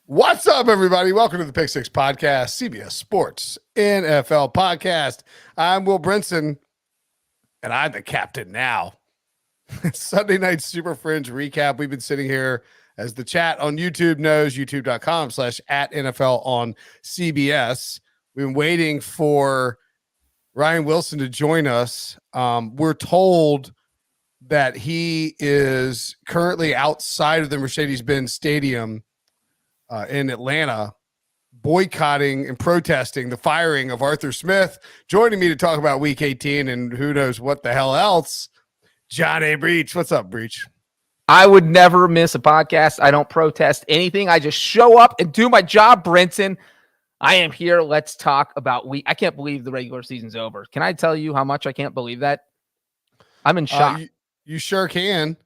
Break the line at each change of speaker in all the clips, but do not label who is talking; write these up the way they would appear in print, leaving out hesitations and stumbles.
What's up, everybody? Welcome to the Pick Six Podcast, CBS Sports NFL Podcast. I'm Will Brinson, and I'm the captain now. Sunday night Super Fringe recap. We've been sitting here, as the chat on YouTube knows, youtube.com/@NFL on CBS. We've been waiting for Ryan Wilson to join us. We're told that he is currently outside of the Mercedes-Benz Stadium in Atlanta, boycotting and protesting the firing of Arthur Smith. Joining me to talk about Week 18 and who knows what the hell else, John A. Breech. What's up, Breech?
I would never miss a podcast. I don't protest anything. I just show up and do my job, Brinson. I am here. Let's talk about week. I can't believe the regular season's over. Can I tell you how much I can't believe that? I'm in shock.
You sure can.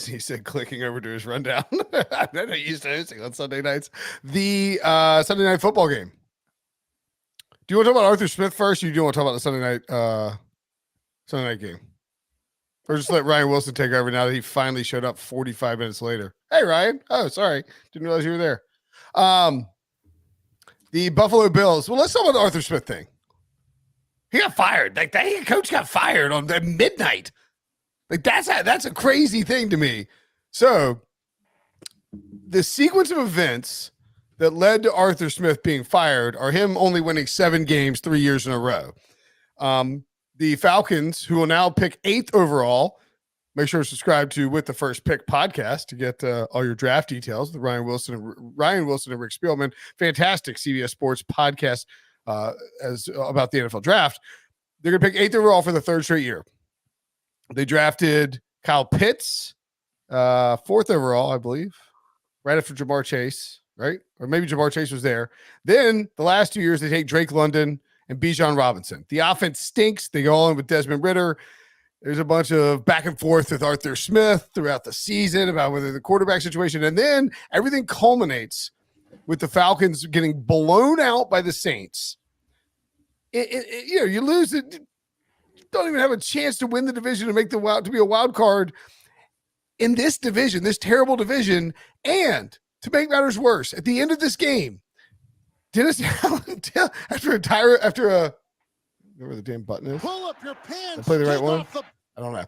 He said, clicking over to his rundown. I know he used to hosting on Sunday nights. The Sunday night football game. Do you want to talk about Arthur Smith first, or do you want to talk about the Sunday night game? Or just let Ryan Wilson take over now that he finally showed up 45 minutes later. Hey, Ryan. Oh, sorry. Didn't realize you were there. The Buffalo Bills. Well, let's talk about the Arthur Smith thing. He got fired. Like, that coach got fired on midnight. Like, that's a crazy thing to me. So the sequence of events that led to Arthur Smith being fired are him only winning 7 games 3 years in a row. The Falcons, who will now pick 8th overall, make sure to subscribe to With the First Pick podcast to get all your draft details. The Ryan Wilson and Rick Spielman, fantastic CBS Sports podcast about the NFL draft. They're going to pick 8th overall for the 3rd straight year. They drafted Kyle Pitts, 4th overall, I believe, right after Jamar Chase, right? Or maybe Jamar Chase was there. Then the last 2 years, they take Drake London and Bijan Robinson. The offense stinks. They go on with Desmond Ridder. There's a bunch of back and forth with Arthur Smith throughout the season about whether the quarterback situation. And then everything culminates with the Falcons getting blown out by the Saints. You lose it. Don't even have a chance to win the division to make to be a wild card in this division, this terrible division. And to make matters worse, at the end of this game, Dennis Allen, after where the damn button is.
Pull up your pants.
I play the right one. I don't know.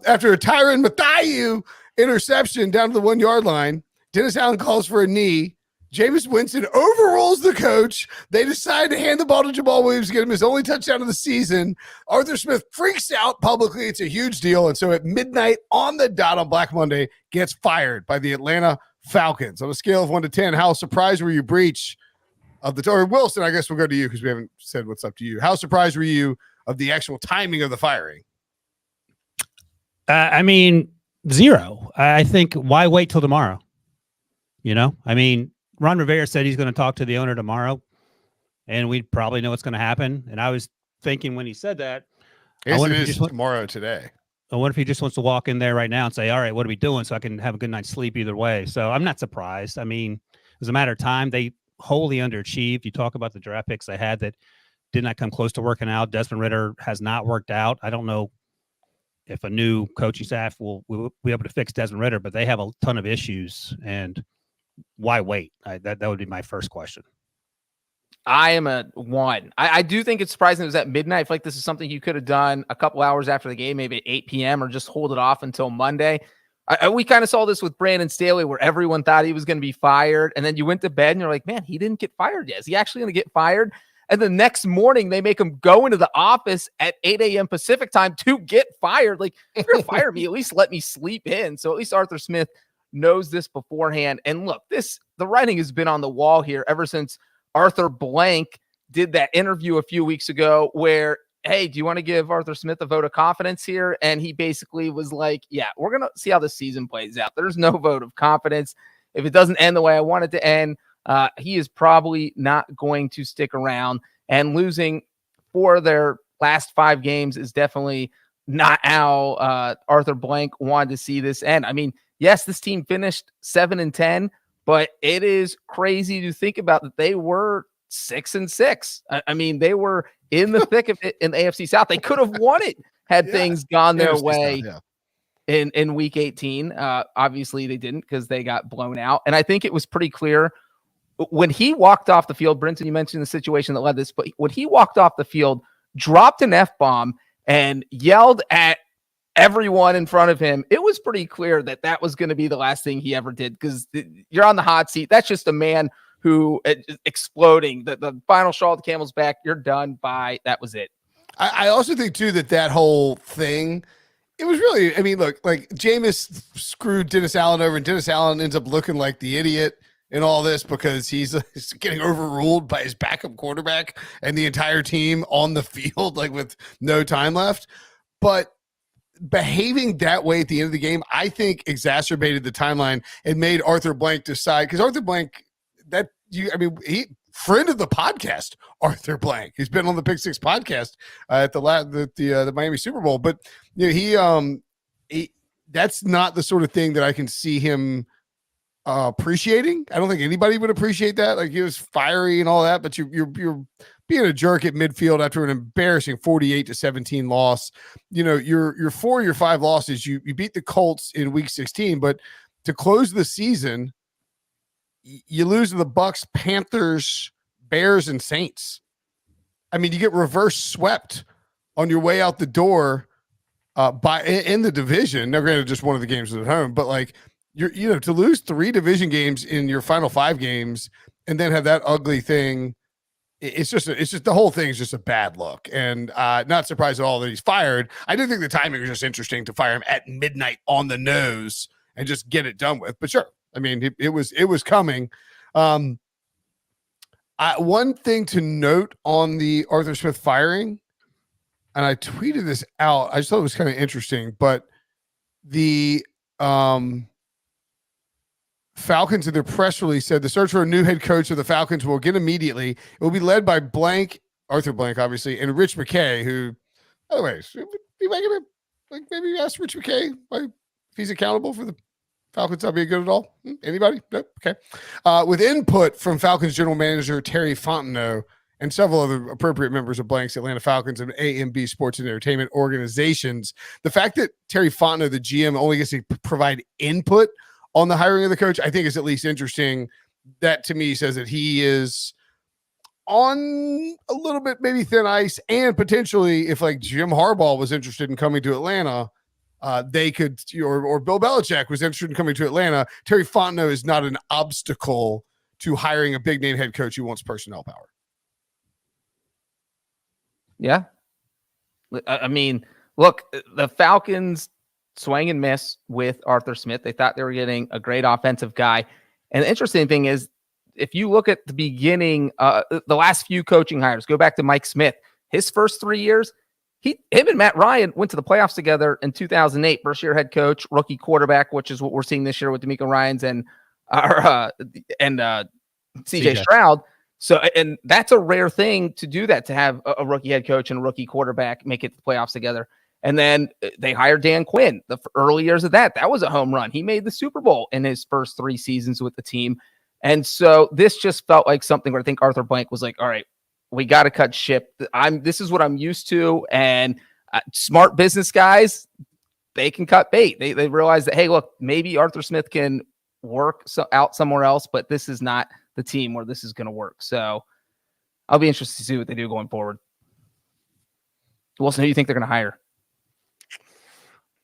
After a Tyrann Mathieu interception down to the 1 yard line, Dennis Allen calls for a knee. Jameis Winston overrules the coach. They decide to hand the ball to Jamal Williams to get him his only touchdown of the season. Arthur Smith freaks out publicly. It's a huge deal. And so at midnight on the dot on Black Monday, gets fired by the Atlanta Falcons. On a scale of 1 to 10, how surprised were you, Breech, of the – or Wilson, I guess we'll go to you because we haven't said what's up to you. How surprised were you of the actual timing of the firing?
I mean, 0. I think why wait till tomorrow? Ron Rivera said he's going to talk to the owner tomorrow, and we probably know what's going to happen. And I was thinking when he said that,
I wonder if he just tomorrow today.
I wonder if he just wants to walk in there right now and say, all right, what are we doing? So I can have a good night's sleep either way. So I'm not surprised. I mean, it was a matter of time. They wholly underachieved. You talk about the draft picks they had that did not come close to working out. Desmond Ridder has not worked out. I don't know if a new coaching staff will be able to fix Desmond Ridder, but they have a ton of issues. And why wait? That would be my first question.
I am a 1. I do think it's surprising it was at midnight. I feel like this is something you could have done a couple hours after the game, maybe at 8 p.m. or just hold it off until Monday. We kind of saw this with Brandon Staley where everyone thought he was going to be fired. And then you went to bed and you're like, man, he didn't get fired yet. Is he actually going to get fired? And the next morning they make him go into the office at 8 a.m. Pacific time to get fired. Like, if you're going to fire me, at least let me sleep in. So at least Arthur Smith knows this beforehand. And look, the writing has been on the wall here ever since Arthur Blank did that interview a few weeks ago where, hey, do you want to give Arthur Smith a vote of confidence here? And he basically was like, yeah, we're going to see how the season plays out. There's no vote of confidence. If it doesn't end the way I want it to end, he is probably not going to stick around. And losing 4 of their last 5 games is definitely not how Arthur Blank wanted to see this end. I mean, yes, this team finished 7-10, but it is crazy to think about that they were 6-6. I mean, they were in the thick of it in the AFC South. They could have won it had things gone their way. in week 18. Obviously they didn't because they got blown out. And I think it was pretty clear when he walked off the field. Brinson, you mentioned the situation that led this, but when he walked off the field, dropped an F-bomb and yelled at everyone in front of him, it was pretty clear that that was going to be the last thing he ever did, because you're on the hot seat. That's just a man who exploding. The final straw of the camel's back. You're done. Bye. That was it.
I also think too that whole thing, it was really, I mean, look, like Jameis screwed Dennis Allen over, and Dennis Allen ends up looking like the idiot in all this because he's getting overruled by his backup quarterback and the entire team on the field, like with no time left. But behaving that way at the end of the game, I think exacerbated the timeline and made Arthur Blank decide, because Arthur Blank, he friend of the podcast, Arthur Blank. He's been on the Pick Six podcast at the Miami Super Bowl, but you know, he that's not the sort of thing that I can see him appreciating. I don't think anybody would appreciate that. Like, he was fiery and all that, but you're being a jerk at midfield after an embarrassing 48-17 loss. You know, your 4 of your 5 losses, you beat the Colts in week 16, but to close the season, you lose to the Bucs, Panthers, Bears, and Saints. I mean, you get reverse swept on your way out the door in the division. Now, granted, just one of the games was at home, but like, to lose 3 division games in your final 5 games and then have that ugly thing, it's just the whole thing is just a bad look. And not surprised at all that he's fired. I do think the timing was just interesting to fire him at midnight on the nose and just get it done with. But sure, I mean, it was coming. One thing to note on the Arthur Smith firing, and I tweeted this out, I just thought it was kind of interesting, but the Falcons in their press release said the search for a new head coach of the Falcons will begin immediately. It will be led by Arthur Blank, obviously, and Rich McKay, who, by the way, be making it, like, maybe ask Rich McKay if he's accountable for the Falcons not being good at all. Anybody? Nope. Okay. With input from Falcons general manager Terry Fontenot and several other appropriate members of Blank's Atlanta Falcons and A&B Sports and Entertainment organizations, the fact that Terry Fontenot, the GM, only gets to provide input on the hiring of the coach, I think is at least interesting. That to me says that he is on a little bit maybe thin ice, and potentially if like Jim Harbaugh was interested in coming to Atlanta, they could, or Bill Belichick was interested in coming to Atlanta, Terry Fontenot is not an obstacle to hiring a big name head coach who wants personnel power.
Yeah. I mean, look, the Falcons swing and miss with Arthur Smith. They thought they were getting a great offensive guy. And the interesting thing is, if you look at the beginning, the last few coaching hires, go back to Mike Smith, his first 3 years, him and Matt Ryan went to the playoffs together in 2008, first year head coach, rookie quarterback, which is what we're seeing this year with DeMeco Ryans and CJ Stroud. So, and that's a rare thing to do that, to have a rookie head coach and a rookie quarterback make it to the playoffs together. And then they hired Dan Quinn. The early years of that was a home run. He made the Super Bowl in his first 3 seasons with the team. And so this just felt like something where I think Arthur Blank was like, all right, we got to cut ship. This is what I'm used to. And smart business guys, they can cut bait. They realize that, hey, look, maybe Arthur Smith can work out somewhere else, but this is not the team where this is going to work. So I'll be interested to see what they do going forward. Wilson, who do you think they're going to hire?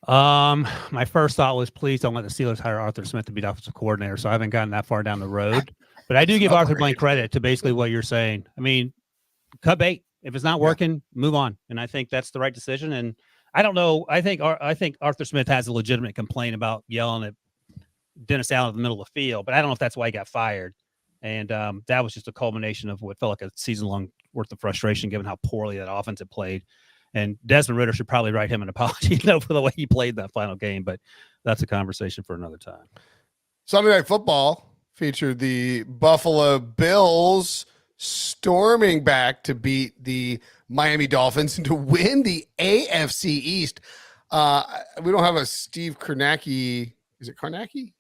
My first thought was, please don't let the Steelers hire Arthur Smith to be the offensive coordinator. So I haven't gotten that far down the road, but I do give Arthur Blank credit to basically what you're saying. I mean, cut bait. If it's not working, move on. And I think that's the right decision. And I don't know. I think Arthur Smith has a legitimate complaint about yelling at Dennis Allen in the middle of the field, but I don't know if that's why he got fired. And that was just a culmination of what felt like a season-long worth of frustration, given how poorly that offense had played. And Desmond Ridder should probably write him an apology, for the way he played that final game. But that's a conversation for another time.
Sunday Night Football featured the Buffalo Bills storming back to beat the Miami Dolphins and to win the AFC East. We don't have a Steve Kornacki. Is it Kornacki?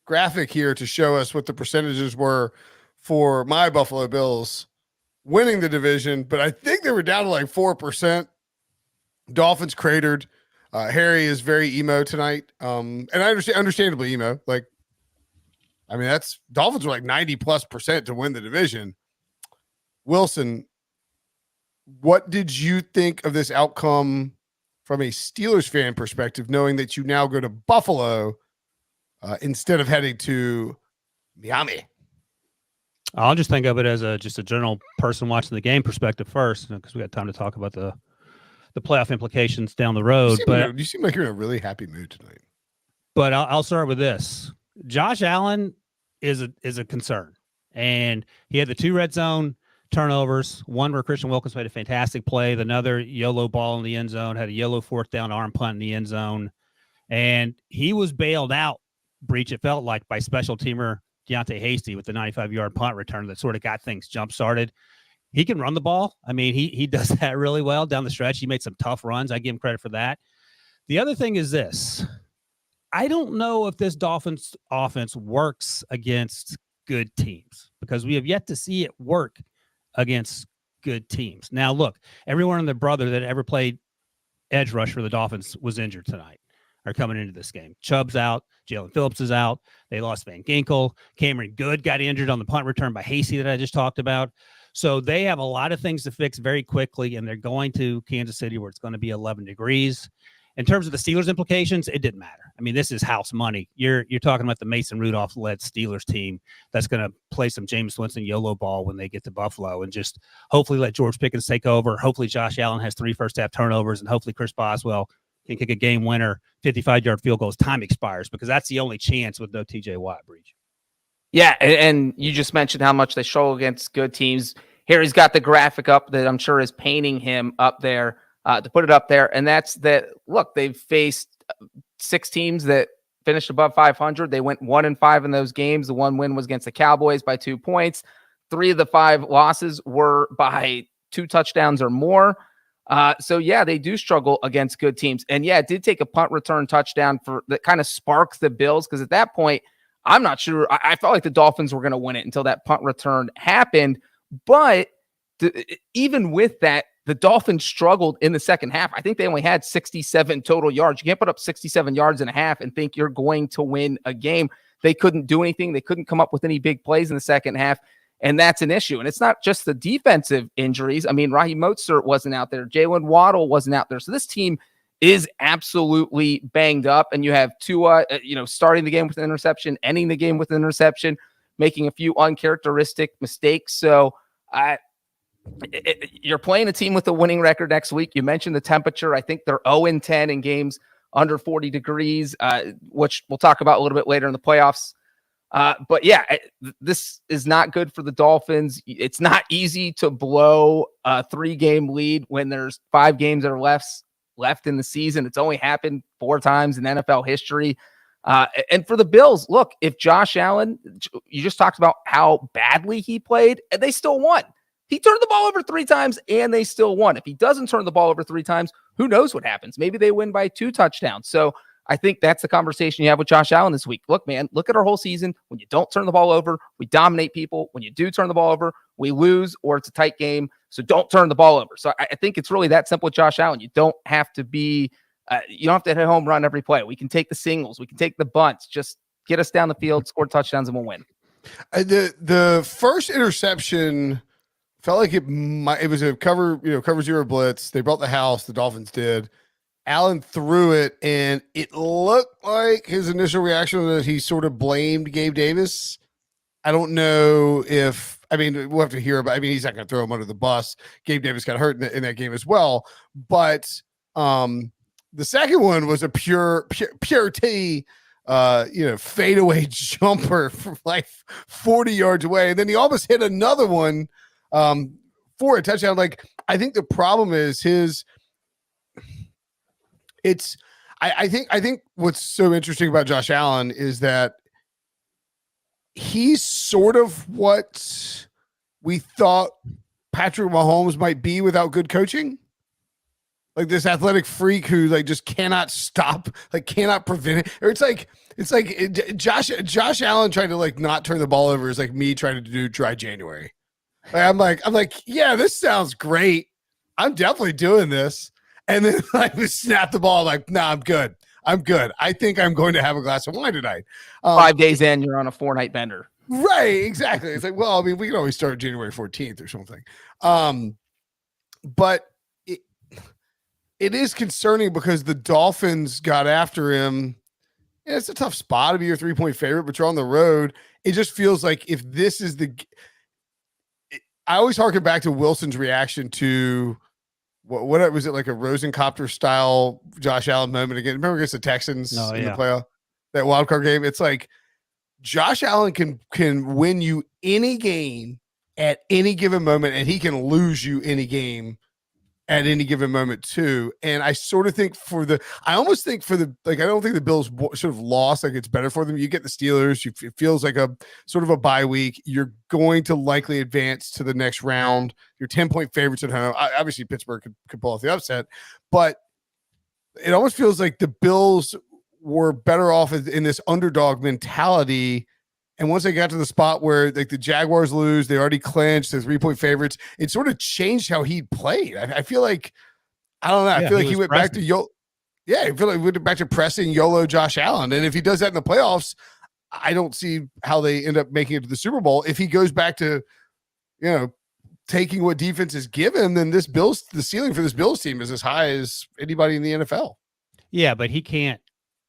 Graphic here to show us what the percentages were for my Buffalo Bills winning the division, but I think they were down to like 4%. Dolphins cratered. Harry is very emo tonight. And I understandably emo. Like, I mean, that's Dolphins were like 90+% to win the division. Wilson, what did you think of this outcome from a Steelers fan perspective, knowing that you now go to Buffalo instead of heading to Miami?
I'll just think of it as just a general person watching the game perspective first, because we got time to talk about the playoff implications down the road.
You seem like you're in a really happy mood tonight.
But I'll start with this. Josh Allen is a concern, and he had the 2 red zone turnovers. One where Christian Wilkins made a fantastic play. Another YOLO ball in the end zone, had a YOLO 4th down arm punt in the end zone, and he was bailed out. Breech, it felt like, by special teamer Deontay Hasty with the 95-yard punt return that sort of got things jump started. He can run the ball. I mean, he does that really well down the stretch. He made some tough runs. I give him credit for that. The other thing is this. I don't know if this Dolphins offense works against good teams, because we have yet to see it work against good teams. Now, look, everyone and their brother that ever played edge rush for the Dolphins was injured tonight, are coming into this game. Chubb's out. Jalen Phillips is out. They lost Van Ginkel. Cameron Good got injured on the punt return by Hasty that I just talked about. So they have a lot of things to fix very quickly, and they're going to Kansas City where it's going to be 11 degrees. In terms of the Steelers implications, it didn't matter. I mean, this is house money. You're talking about the Mason Rudolph-led Steelers team that's going to play some Jameis Winston YOLO ball when they get to Buffalo, and just hopefully let George Pickens take over. Hopefully Josh Allen has 3 first-half turnovers, and hopefully Chris Boswell can kick a game winner, 55-yard field goal as time expires, because that's the only chance with no TJ Watt. Breach.
Yeah, and you just mentioned how much they struggle against good teams. Harry's got the graphic up that I'm sure is painting him up there to put it up there, and that's that. Look, they've faced 6 teams that finished above 500. They went 1-5 in those games. The one win was against the Cowboys by 2 points. 3 of the 5 losses were by 2 touchdowns or more. So yeah, they do struggle against good teams. And yeah, it did take a punt return touchdown for that kind of sparked the Bills, because at that point, I'm not sure. I felt like the Dolphins were going to win it until that punt return happened. But even with that, the Dolphins struggled in the second half. I think they only had 67 total yards. You can't put up 67 yards in a half and think you're going to win a game. They couldn't do anything. They couldn't come up with any big plays in the second half. And that's an issue. And it's not just the defensive injuries. I mean, Raheem Mostert wasn't out there. Jalen Waddle wasn't out there. So this team is absolutely banged up. And you have Tua, starting the game with an interception, ending the game with an interception, making a few uncharacteristic mistakes. So you're playing a team with a winning record next week. You mentioned the temperature. I think they're 0-10 in games under 40 degrees, which we'll talk about a little bit later in the playoffs. But yeah, this is not good for the Dolphins. It's not easy to blow a 3-game lead when there's 5 games that are left in the season. It's only happened 4 times in NFL history. And for the Bills, look, if Josh Allen, you just talked about how badly he played, and they still won. He turned the ball over 3 times and they still won. If he doesn't turn the ball over 3 times, who knows what happens? Maybe they win by 2 touchdowns. So I think that's the conversation you have with Josh Allen this week. Look, man, look at our whole season. When you don't turn the ball over, we dominate people. When you do turn the ball over, we lose, or it's a tight game. So don't turn the ball over. So I think it's really that simple with Josh Allen. You don't have to be, you don't have to hit a home run every play. We can take the singles. We can take the bunts. Just get us down the field, score touchdowns, and we'll win.
The first interception felt like it was a cover 0 blitz. They brought the house. The Dolphins did. Allen threw it, and it looked like his initial reaction was that he sort of blamed Gabe Davis. I don't know if, we'll have to hear about, he's not going to throw him under the bus. Gabe Davis got hurt in that game as well. But the second one was a pure T, fadeaway jumper from like 40 yards away. And then he almost hit another one for a touchdown. Like, I think the problem is I think what's so interesting about Josh Allen is that he's sort of what we thought Patrick Mahomes might be without good coaching. Like this athletic freak who like just cannot stop, like cannot prevent it. Or it's like Josh Allen trying to like not turn the ball over is like me trying to do dry January. Like, I'm like, yeah, this sounds great. I'm definitely doing this. and then like snap the ball like, nah, I'm good. I think I'm going to have a glass of wine tonight.
5 days in, you're on a 4-night bender.
Right, exactly. It's like, well, I mean, we can always start January 14th or something. But it is concerning because the Dolphins got after him. Yeah, it's a tough spot to be your 3-point favorite, but you're on the road. It just feels like if this is I always harken back to Wilson's reaction to what was it, like a Rosencopter style Josh Allen moment again? Remember against the Texans in the playoff, that wild card game? It's like Josh Allen can win you any game at any given moment, and he can lose you any game at any given moment too. And I sort of think I don't think the Bills should have lost. Like, it's better for them. You get the Steelers. It feels like a sort of a bye week. You're going to likely advance to the next round. You're 10-point favorites at home. Obviously Pittsburgh could pull off the upset, but it almost feels like the Bills were better off in this underdog mentality. And once they got to the spot where like the Jaguars lose, they already clinched, they're 3-point favorites. It sort of changed how he played. I feel like, I don't know. I feel like he went back to I feel like he went back to pressing YOLO Josh Allen. And if he does that in the playoffs, I don't see how they end up making it to the Super Bowl. If he goes back to, taking what defense is given, then the ceiling for this Bills team is as high as anybody in the NFL.
Yeah, but he can't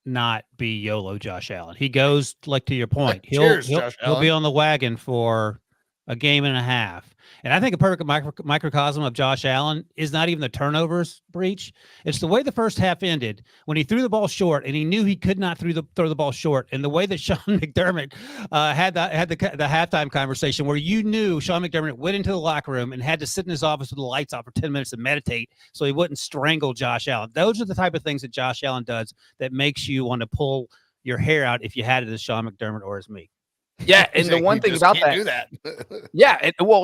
not be YOLO Josh Allen. He goes, like, to your point, he'll be on the wagon for a game and a half. And I think a perfect microcosm of Josh Allen is not even the turnovers, Breech. It's the way the first half ended when he threw the ball short and he knew he could not throw the ball short. And the way that Sean McDermott had the halftime conversation where you knew Sean McDermott went into the locker room and had to sit in his office with the lights off for 10 minutes and meditate so he wouldn't strangle Josh Allen. Those are the type of things that Josh Allen does that makes you want to pull your hair out if you had it as Sean McDermott or as me.
Yeah, and the one thing about that,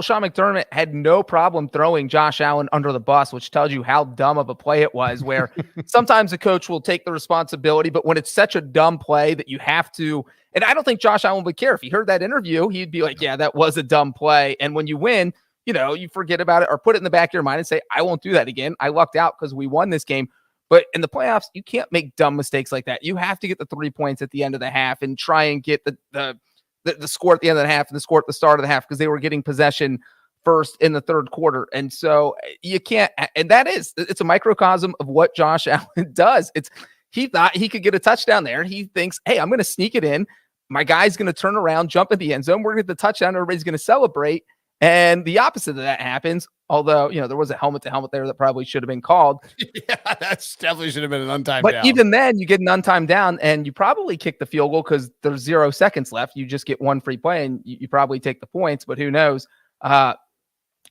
Sean McDermott had no problem throwing Josh Allen under the bus, which tells you how dumb of a play it was, where sometimes the coach will take the responsibility, but when it's such a dumb play that you have to, and I don't think Josh Allen would care. If he heard that interview, he'd be like, yeah, that was a dumb play. And when you win, you forget about it or put it in the back of your mind and say, I won't do that again. I lucked out because we won this game. But in the playoffs, you can't make dumb mistakes like that. You have to get the 3 points at the end of the half and try and get the score at the end of the half and the score at the start of the half, because they were getting possession first in the third quarter. And so you can't, and it's a microcosm of what Josh Allen does. He thought he could get a touchdown there. He thinks, hey, I'm going to sneak it in. My guy's going to turn around, jump in the end zone. We're going to get the touchdown. Everybody's going to celebrate. And the opposite of that happens. Although, there was a helmet to helmet there that probably should have been called.
Yeah, that's definitely should have been an untimed
down.
But
even then, you get an untimed down and you probably kick the field goal because there's 0 seconds left. You just get one free play and you probably take the points, but who knows?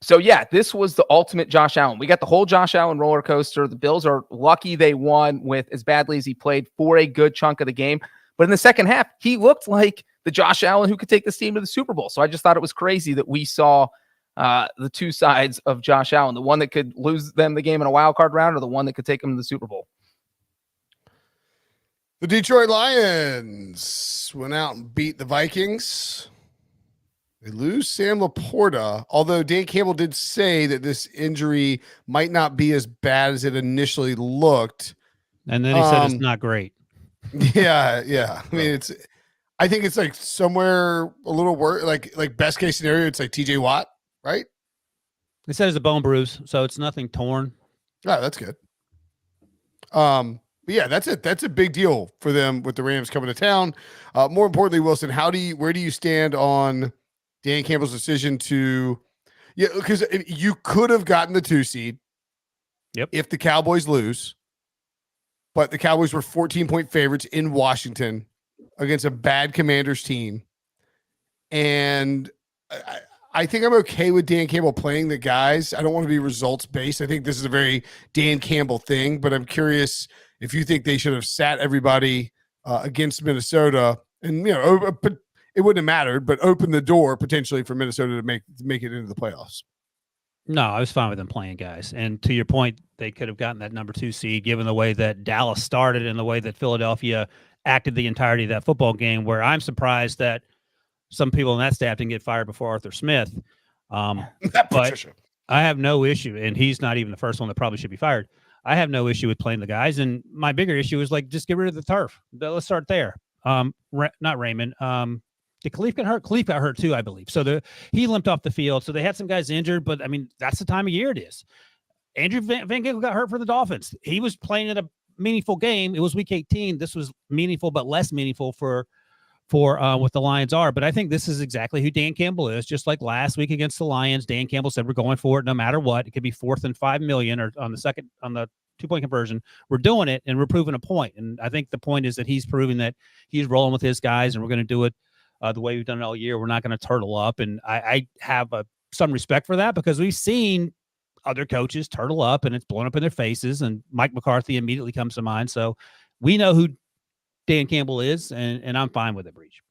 So yeah, this was the ultimate Josh Allen. We got the whole Josh Allen roller coaster. The Bills are lucky they won with as badly as he played for a good chunk of the game. But in the second half, he looked like the Josh Allen who could take this team to the Super Bowl. So I just thought it was crazy that we saw the two sides of Josh Allen, the one that could lose them the game in a wild card round or the one that could take them to the Super Bowl.
The Detroit Lions went out and beat the Vikings. They lose Sam LaPorta, although Dan Campbell did say that this injury might not be as bad as it initially looked.
And then he said it's not great.
Yeah. I mean, I think it's like somewhere a little worse, like best case scenario, it's like TJ Watt, right?
They said it's a bone bruise, so it's nothing torn.
Oh, that's good. But yeah, that's it. That's a big deal for them with the Rams coming to town. More importantly, Wilson, where do you stand on Dan Campbell's decision to, because you could have gotten the 2 seed.
Yep.
If the Cowboys lose, but the Cowboys were 14-point favorites in Washington against a bad Commanders team. And I think I'm okay with Dan Campbell playing the guys. I don't want to be results based. I think this is a very Dan Campbell thing, but I'm curious if you think they should have sat everybody against Minnesota, and but it wouldn't have mattered, but open the door potentially for Minnesota to make it into the playoffs.
No, I was fine with them playing guys. And to your point, they could have gotten that number 2 seed given the way that Dallas started and the way that Philadelphia acted the entirety of that football game, where I'm surprised that some people in that staff didn't get fired before Arthur Smith. But I have no issue, and he's not even the first one that probably should be fired. I have no issue with playing the guys. And my bigger issue is like, just get rid of the turf. Let's start there. Not Raymond. Did Khalif get hurt? Khalif got hurt too, I believe. So he limped off the field. So they had some guys injured, but I mean, that's the time of year it is. Andrew Van Ginkel got hurt for the Dolphins. He was playing in a meaningful game. It was week 18. This was meaningful, but less meaningful for what the Lions are. But I think this is exactly who Dan Campbell is. Just like last week against the Lions, Dan Campbell said, we're going for it no matter what. It could be 4th and 5 million or on the 2-point conversion. We're doing it and we're proving a point. And I think the point is that he's proving that he's rolling with his guys and we're going to do it the way we've done it all year. We're not going to turtle up. And I have some respect for that because we've seen other coaches turtle up and it's blown up in their faces. And Mike McCarthy immediately comes to mind. So we know who Dan Campbell is, and I'm fine with it, Breech.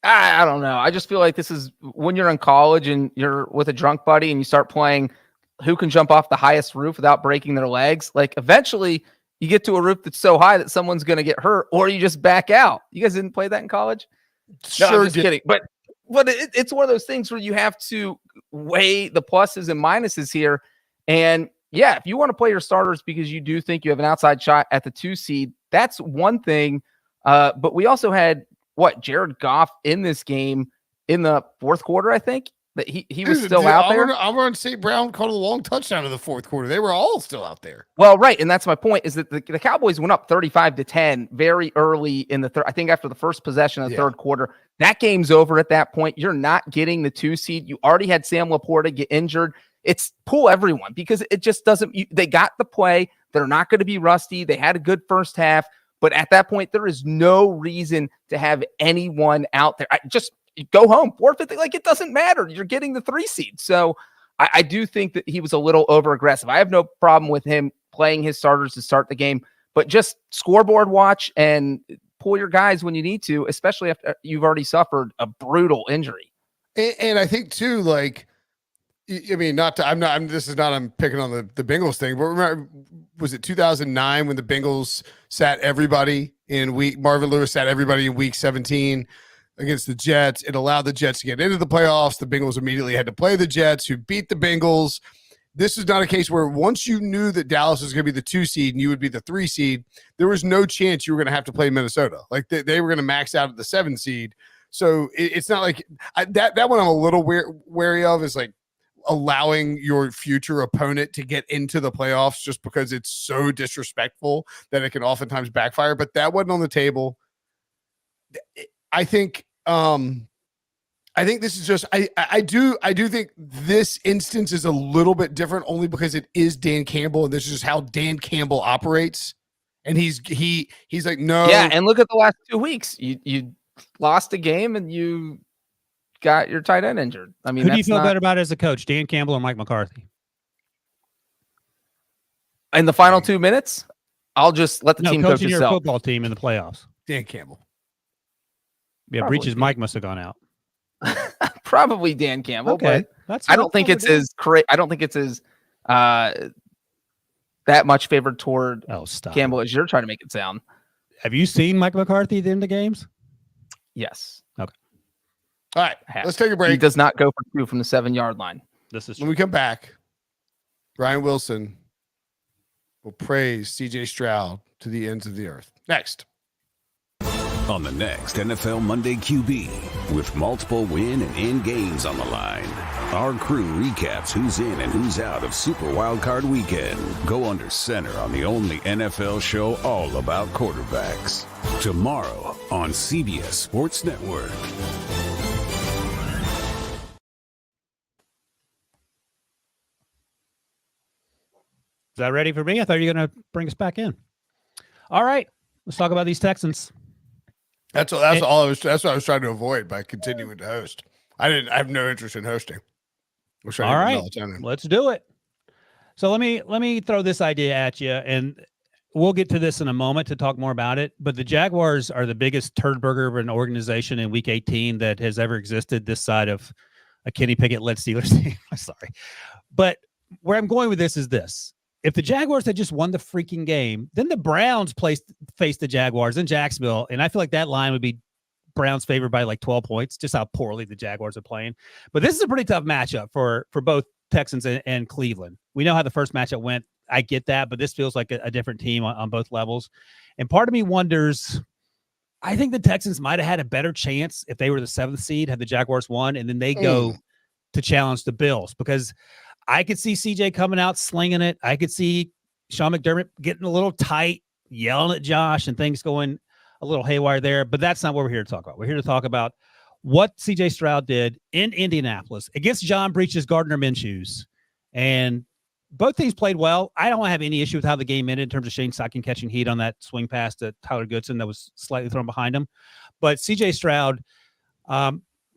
I don't know. I just feel like this is when you're in college and you're with a drunk buddy and you start playing who can jump off the highest roof without breaking their legs. Like eventually you get to a roof that's so high that someone's going to get hurt or you just back out. You guys didn't play that in college? No,
Sure,
I'm just kidding. But it's one of those things where you have to weigh the pluses and minuses here. And yeah, if you want to play your starters because you do think you have an outside shot at the 2 seed, that's one thing. But we also had Jared Goff in this game in the 4th quarter, I think. That he was still out there.
Amon St. Brown caught a long touchdown in the 4th quarter. They were all still out there.
Well, right. And that's my point is that the Cowboys went up 35-10 very early in the third. I think after the first possession of the 3rd quarter, that game's over at that point. You're not getting the 2 seed. You already had Sam LaPorta get injured. It's pull everyone because it just doesn't. They got the play. They're not going to be rusty. They had a good first half. But at that point, there is no reason to have anyone out there. Just go home, forfeit. Like it doesn't matter. You're getting the 3 seed. So I do think that he was a little over aggressive. I have no problem with him playing his starters to start the game, but just scoreboard watch and pull your guys when you need to, especially after you've already suffered a brutal injury.
And I think too, like, I mean, I'm picking on the Bengals thing, but remember, was it 2009 when the Bengals sat everybody Marvin Lewis sat everybody in week 17 against the Jets? It allowed the Jets to get into the playoffs. The Bengals immediately had to play the Jets, who beat the Bengals. This is not a case where once you knew that Dallas was going to be the 2 seed and you would be the 3 seed, there was no chance you were going to have to play Minnesota. Like they were going to max out at the 7 seed. So it's not like that one I'm a little wary of is like allowing your future opponent to get into the playoffs just because it's so disrespectful that it can oftentimes backfire. But that wasn't on the table. I think this is just I do think this instance is a little bit different only because it is Dan Campbell and this is just how Dan Campbell operates. And he's like, no.
Yeah, and look at the last 2 weeks. You lost a game and you got your tight end injured. I mean,
who do you feel better about as a coach, Dan Campbell or Mike McCarthy?
In the final 2 minutes, I'll just let the team coach
your
itself.
Football team in the playoffs.
Dan Campbell.
Yeah, Breech's mic must have gone out.
Probably Dan Campbell.
Okay,
but I don't think it's as great. I don't think it's as that much favored toward Campbell as you're trying to make it sound.
Have you seen Mike McCarthy at the end of games?
Yes.
Okay.
All right, let's take a break.
He does not go for 2 from the 7-yard line.
This is
when we come back. Ryan Wilson will praise CJ Stroud to the ends of the earth. Next.
On the next NFL Monday QB, with multiple win and in games on the line, our crew recaps who's in and who's out of Super Wildcard Weekend. Go under center on the only NFL show all about quarterbacks. Tomorrow on CBS Sports Network.
Is that ready for me? I thought you were going to bring us back in. All right, let's talk about these Texans.
That's what I was trying to avoid by continuing to host. I have no interest in hosting.
All right, let's do it. So let me throw this idea at you, and we'll get to this in a moment to talk more about it. But the Jaguars are the biggest turd burger of an organization in Week 18 that has ever existed this side of a Kenny Pickett-led Steelers team. I'm sorry, but where I'm going with this is this. If the Jaguars had just won the freaking game, then the Browns faced the Jaguars in Jacksonville, and I feel like that line would be Browns favored by like 12 points, just how poorly the Jaguars are playing. But this is a pretty tough matchup for both Texans and Cleveland. We know how the first matchup went. I get that, but this feels like a different team on both levels. And part of me wonders, I think the Texans might have had a better chance if they were the 7th seed, had the Jaguars won, and then they go to challenge the Bills, because I could see CJ coming out slinging it. I could see Sean McDermott getting a little tight, yelling at Josh, and things going a little haywire there. But that's not what we're here to talk about. We're here to talk about what CJ Stroud did in Indianapolis against John Breech's Gardner Minshew's. And both teams played well. I don't have any issue with how the game ended in terms of Shane Steichen catching heat on that swing pass to Tyler Goodson that was slightly thrown behind him. But CJ Stroud,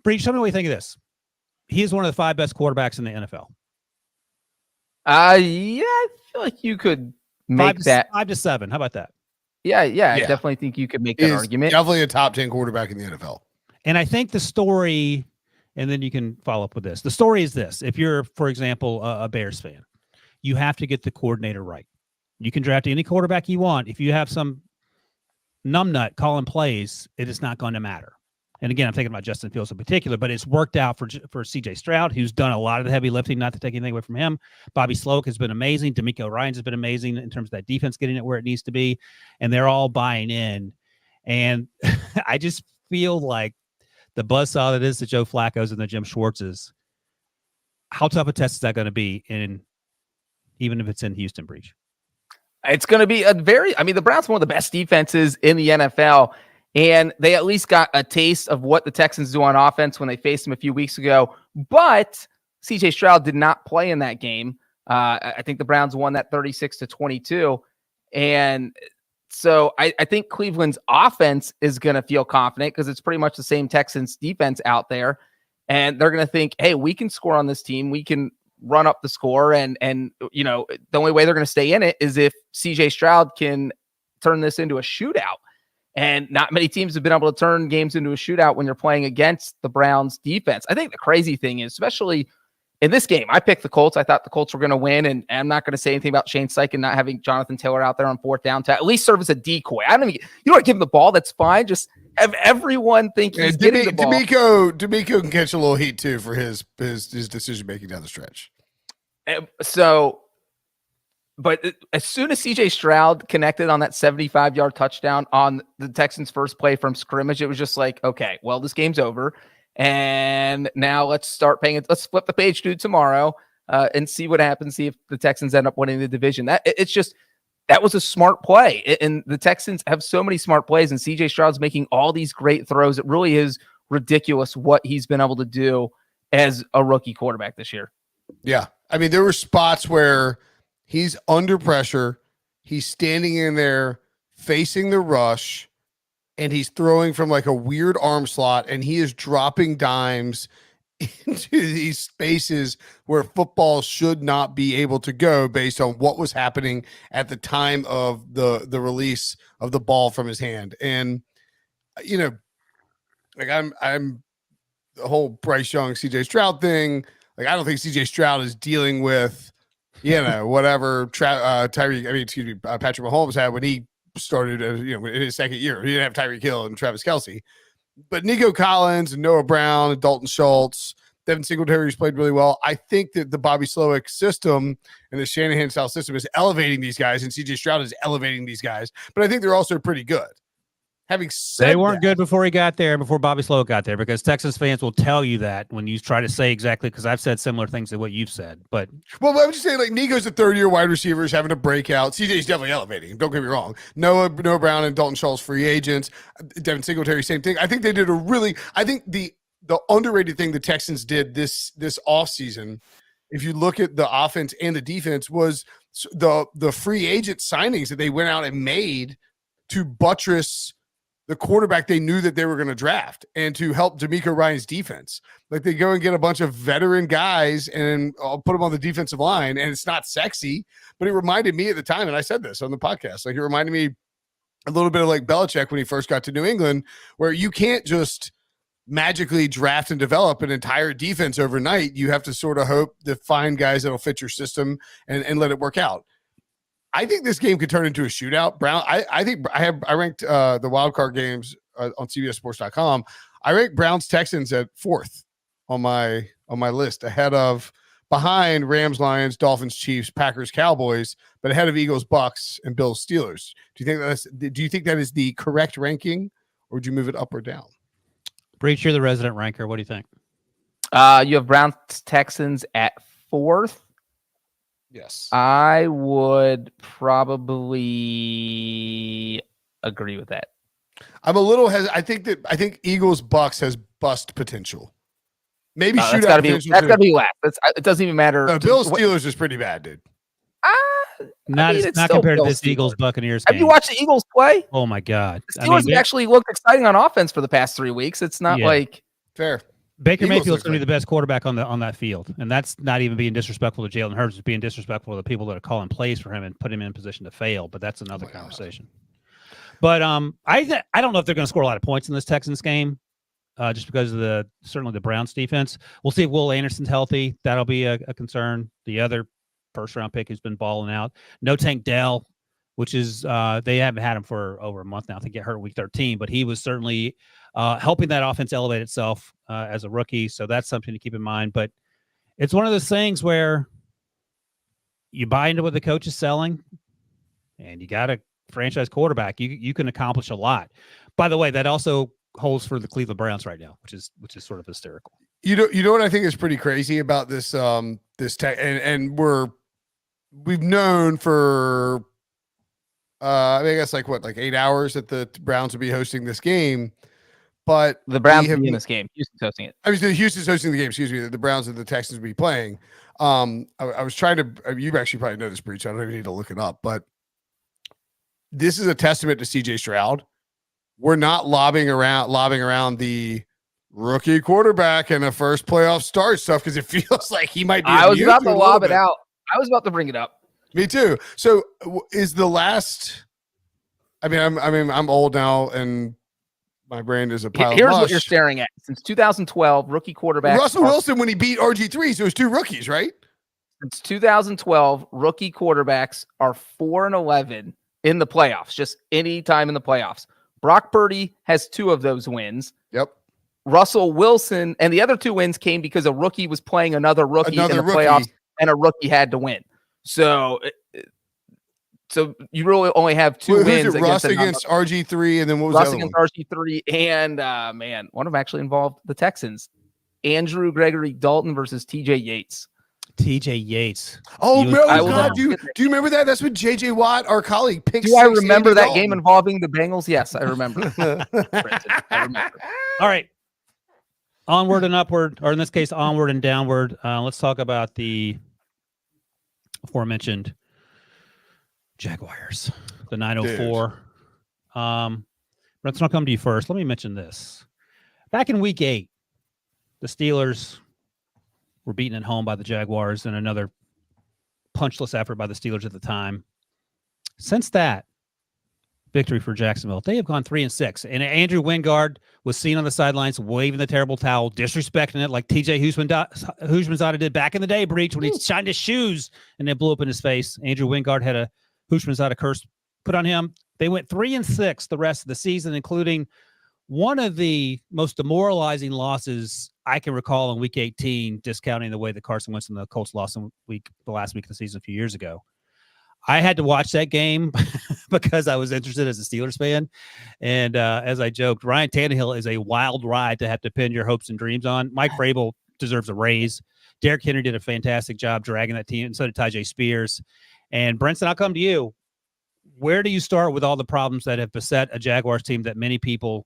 Breech, tell me what you think of this. He is one of the 5 best quarterbacks in the NFL.
Yeah, I feel like you could make that
5 to 7. How about that?
Yeah. I definitely think you could make that argument.
Definitely a top 10 quarterback in the NFL.
And I think the story, and then you can follow up with this. The story is this. If you're, for example, a Bears fan, you have to get the coordinator right. You can draft any quarterback you want. If you have some numbnut calling plays, it is not going to matter. And again, I'm thinking about Justin Fields in particular, but it's worked out for CJ Stroud, who's done a lot of the heavy lifting, not to take anything away from him. Bobby Sloak has been amazing. D'Amico Ryans has been amazing in terms of that defense getting it where it needs to be. And they're all buying in. And I just feel like the buzzsaw that is the Joe Flacco's and the Jim Schwartz's, how tough a test is that going to be, even if it's in Houston, Breech?
It's going to be the Browns are one of the best defenses in the NFL, and they at least got a taste of what the Texans do on offense when they faced them a few weeks ago. But CJ Stroud did not play in that game. I think the Browns won that 36-22. And so I think Cleveland's offense is going to feel confident because it's pretty much the same Texans defense out there. And they're going to think, hey, we can score on this team. We can run up the score. And the only way they're going to stay in it is if CJ Stroud can turn this into a shootout. And not many teams have been able to turn games into a shootout when you're playing against the Browns defense. I think the crazy thing is, especially in this game, I picked the Colts. I thought the Colts were going to win, and I'm not going to say anything about Shane Steichen not having Jonathan Taylor out there on 4th down to at least serve as a decoy. You don't want to give him the ball. That's fine. Just have everyone think he's getting the ball.
D'Amico can catch a little heat too for his decision-making down the stretch.
But as soon as CJ Stroud connected on that 75-yard touchdown on the Texans' first play from scrimmage, it was just like, okay, well, this game's over. And now let's let's flip the page to tomorrow and see what happens. See if the Texans end up winning the division. That was a smart play. And the Texans have so many smart plays, and CJ Stroud's making all these great throws. It really is ridiculous what he's been able to do as a rookie quarterback this year.
Yeah. I mean, there were spots where he's under pressure. He's standing in there facing the rush, and he's throwing from like a weird arm slot, and he is dropping dimes into these spaces where football should not be able to go based on what was happening at the time of the release of the ball from his hand. And, like I'm the whole Bryce Young, CJ Stroud thing. Like, I don't think CJ Stroud is dealing with, whatever Patrick Mahomes had when he started, in his second year. He didn't have Tyreek Hill and Travis Kelce. But Nico Collins and Noah Brown and Dalton Schultz, Devin Singletary's played really well. I think that the Bobby Slowick system and the Shanahan-style system is elevating these guys, and CJ Stroud is elevating these guys. But I think they're also pretty good. Having said
they weren't good before he got there, before Bobby Slowick got there, because Texas fans will tell you that when you try to say exactly, because I've said similar things to what you've said. But
I'm just saying, like, Nico's a third-year wide receiver, is having a breakout. CJ's definitely elevating. Don't get me wrong. Noah Brown and Dalton Schultz, free agents. Devin Singletary, same thing. I think they did I think the underrated thing the Texans did this offseason, if you look at the offense and the defense, was the free agent signings that they went out and made to buttress the quarterback they knew that they were going to draft and to help D'Amico Ryans' defense. Like, they go and get a bunch of veteran guys and I'll put them on the defensive line, and it's not sexy, but it reminded me at the time, and I said this on the podcast, like, it reminded me a little bit of like Belichick when he first got to New England, where you can't just magically draft and develop an entire defense overnight. You have to sort of hope to find guys that'll fit your system and let it work out. I think this game could turn into a shootout. Brown, I think I ranked the wild card games on CBSSports.com. I ranked Browns Texans at 4th on my list, ahead of behind Rams, Lions, Dolphins, Chiefs, Packers, Cowboys, but ahead of Eagles, Bucs, and Bills, Steelers. Do you think that is the correct ranking, or would you move it up or down?
Breech, you're the resident ranker. What do you think?
You have Browns, Texans at 4th.
Yes.
I would probably agree with that.
I'm a little I think Eagles Bucs has bust potential. Maybe
That's
shootout
got to be
potential.
that's got to be last. It doesn't even matter.
Bills Steelers is pretty bad, dude.
Not compared to this Eagles Buccaneers game.
Have you watched the Eagles play?
Oh my God!
The Steelers have actually looked exciting on offense for the past 3 weeks. It's not like
fair.
Baker Mayfield's going to be the best quarterback on that field, and that's not even being disrespectful to Jalen Hurts. It's being disrespectful to the people that are calling plays for him and put him in position to fail. But that's another conversation. But I don't know if they're going to score a lot of points in this Texans game, just because of certainly the Browns defense. We'll see if Will Anderson's healthy. That'll be a concern. The other first-round pick who's been balling out, No Tank Dell, which is they haven't had him for over a month now. I think he got hurt week 13, but he was certainly helping that offense elevate itself as a rookie. So that's something to keep in mind. But it's one of those things where you buy into what the coach is selling, and you got a franchise quarterback. You can accomplish a lot. By the way, that also holds for the Cleveland Browns right now, which is sort of hysterical.
You know what I think is pretty crazy about this this tech, and we've known for I guess like 8 hours that the Browns will be hosting this game, but
the Browns will be in this game. Houston's hosting it.
I mean, Houston's hosting the game. Excuse me. The Browns and the Texans will be playing. I was trying to. You actually probably know this, Breech. I don't even need to look it up, but this is a testament to CJ Stroud. We're not lobbing around the rookie quarterback and the first playoff start stuff because it feels like he might be.
I was about to lob it out. I was about to bring it up.
Me too. So is the last? I mean, I'm old now, and my brain is a pile of
Here's
mush.
what you're staring at. Since 2012, rookie quarterback
Russell Wilson when he beat RG3, so it was 2 rookies, right?
Since 2012, rookie quarterbacks are 4-11 in the playoffs. Just any time in the playoffs. Brock Purdy has 2 of those wins.
Yep.
Russell Wilson, and the other 2 wins came because a rookie was playing another rookie in the playoffs, and a rookie had to win. So you really only have 2 wins
against RG3, and then what was
Russ
the other
against RG3, and one of them actually involved the Texans. Andrew Gregory Dalton versus TJ Yates.
TJ Yates.
Oh, God. Do you remember that? That's when JJ Watt, our colleague, picked.
Do I remember that game involving the Bengals? Yes, I remember. I remember.
All right. Onward and upward, or in this case, onward and downward. Let's talk about the aforementioned Jaguars, the 904. Let's not come to you first. Let me mention this. Back in week 8, the Steelers were beaten at home by the Jaguars and another punchless effort by the Steelers at the time. Since that victory for Jacksonville, they have gone 3-6. And Andrew Wingard was seen on the sidelines waving the terrible towel, disrespecting it like TJ Houshmandzadeh did back in the day, Breech, when he shined his shoes and they blew up in his face. Andrew Wingard had a Houshmandzadeh curse put on him. They went 3-6 the rest of the season, including one of the most demoralizing losses I can recall in Week 18, discounting the way that Carson Wentz and the Colts lost in the last week of the season a few years ago. I had to watch that game because I was interested as a Steelers fan. And as I joked, Ryan Tannehill is a wild ride to have to pin your hopes and dreams on. Mike Vrabel deserves a raise. Derrick Henry did a fantastic job dragging that team, and so did Tyjae Spears. And Brinson, I'll come to you. Where do you start with all the problems that have beset a Jaguars team that many people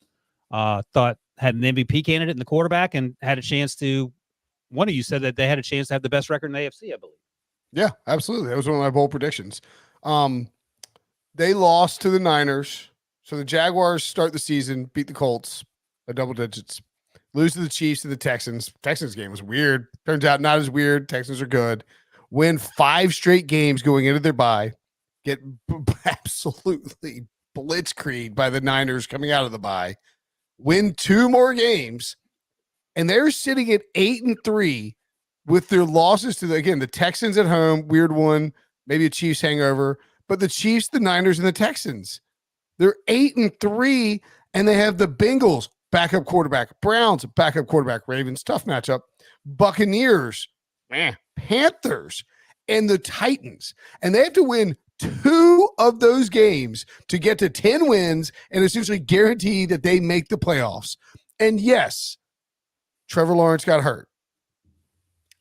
thought had an MVP candidate in the quarterback and had a chance to – one of you said that they had a chance to have the best record in the AFC, I believe. Yeah,
absolutely. That was one of my bold predictions. They lost to the Niners. So the Jaguars start the season, beat the Colts by double digits, lose to the Chiefs and the Texans. Texans game was weird. Turns out not as weird. Texans are good. Win 5 straight games going into their bye. Get absolutely blitzkrieged by the Niners coming out of the bye. Win 2 more games. And they're sitting at 8-3 with their losses to the Texans at home, weird one, maybe a Chiefs hangover, but the Chiefs, the Niners, and the Texans. They're 8-3, and they have the Bengals, backup quarterback, Browns, backup quarterback, Ravens, tough matchup, Buccaneers, Panthers, and the Titans. And they have to win 2 of those games to get to 10 wins and essentially guarantee that they make the playoffs. And yes, Trevor Lawrence got hurt.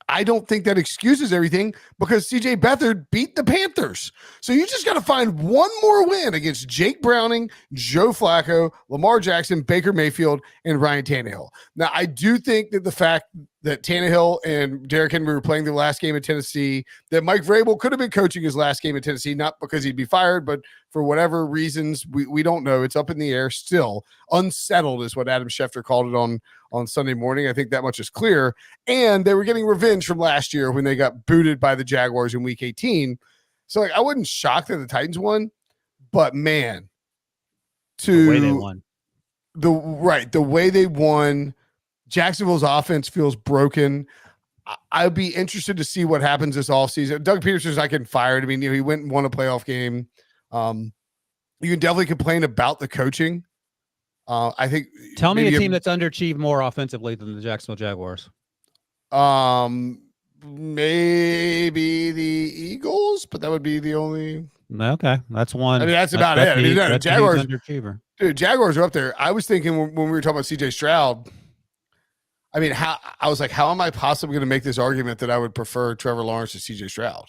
I don't think that excuses everything because CJ Beathard beat the Panthers. So you just got to find one more win against Jake Browning, Joe Flacco, Lamar Jackson, Baker Mayfield, and Ryan Tannehill. Now, I do think that the fact that Tannehill and Derrick Henry were playing their last game in Tennessee, that Mike Vrabel could have been coaching his last game in Tennessee, not because he'd be fired, but for whatever reasons, we don't know. It's up in the air still. Unsettled is what Adam Schefter called it on Sunday morning. I think that much is clear. And they were getting revenge from last year when they got booted by the Jaguars in week 18. So I wasn't shocked that the Titans won, but man,
The way they won.
The way they won, Jacksonville's offense feels broken. I'd be interested to see what happens this offseason. Doug Peterson's not getting fired. I mean, he went and won a playoff game. You can definitely complain about the coaching. I think.
Tell me a team that's underachieved more offensively than the Jacksonville Jaguars.
Maybe the Eagles, but that would be the only.
Okay, that's one.
I mean, that's about it. I mean, no, Jaguars
underachiever.
Dude, Jaguars are up there. I was thinking when we were talking about CJ Stroud. I mean, how am I possibly going to make this argument that I would prefer Trevor Lawrence to CJ Stroud?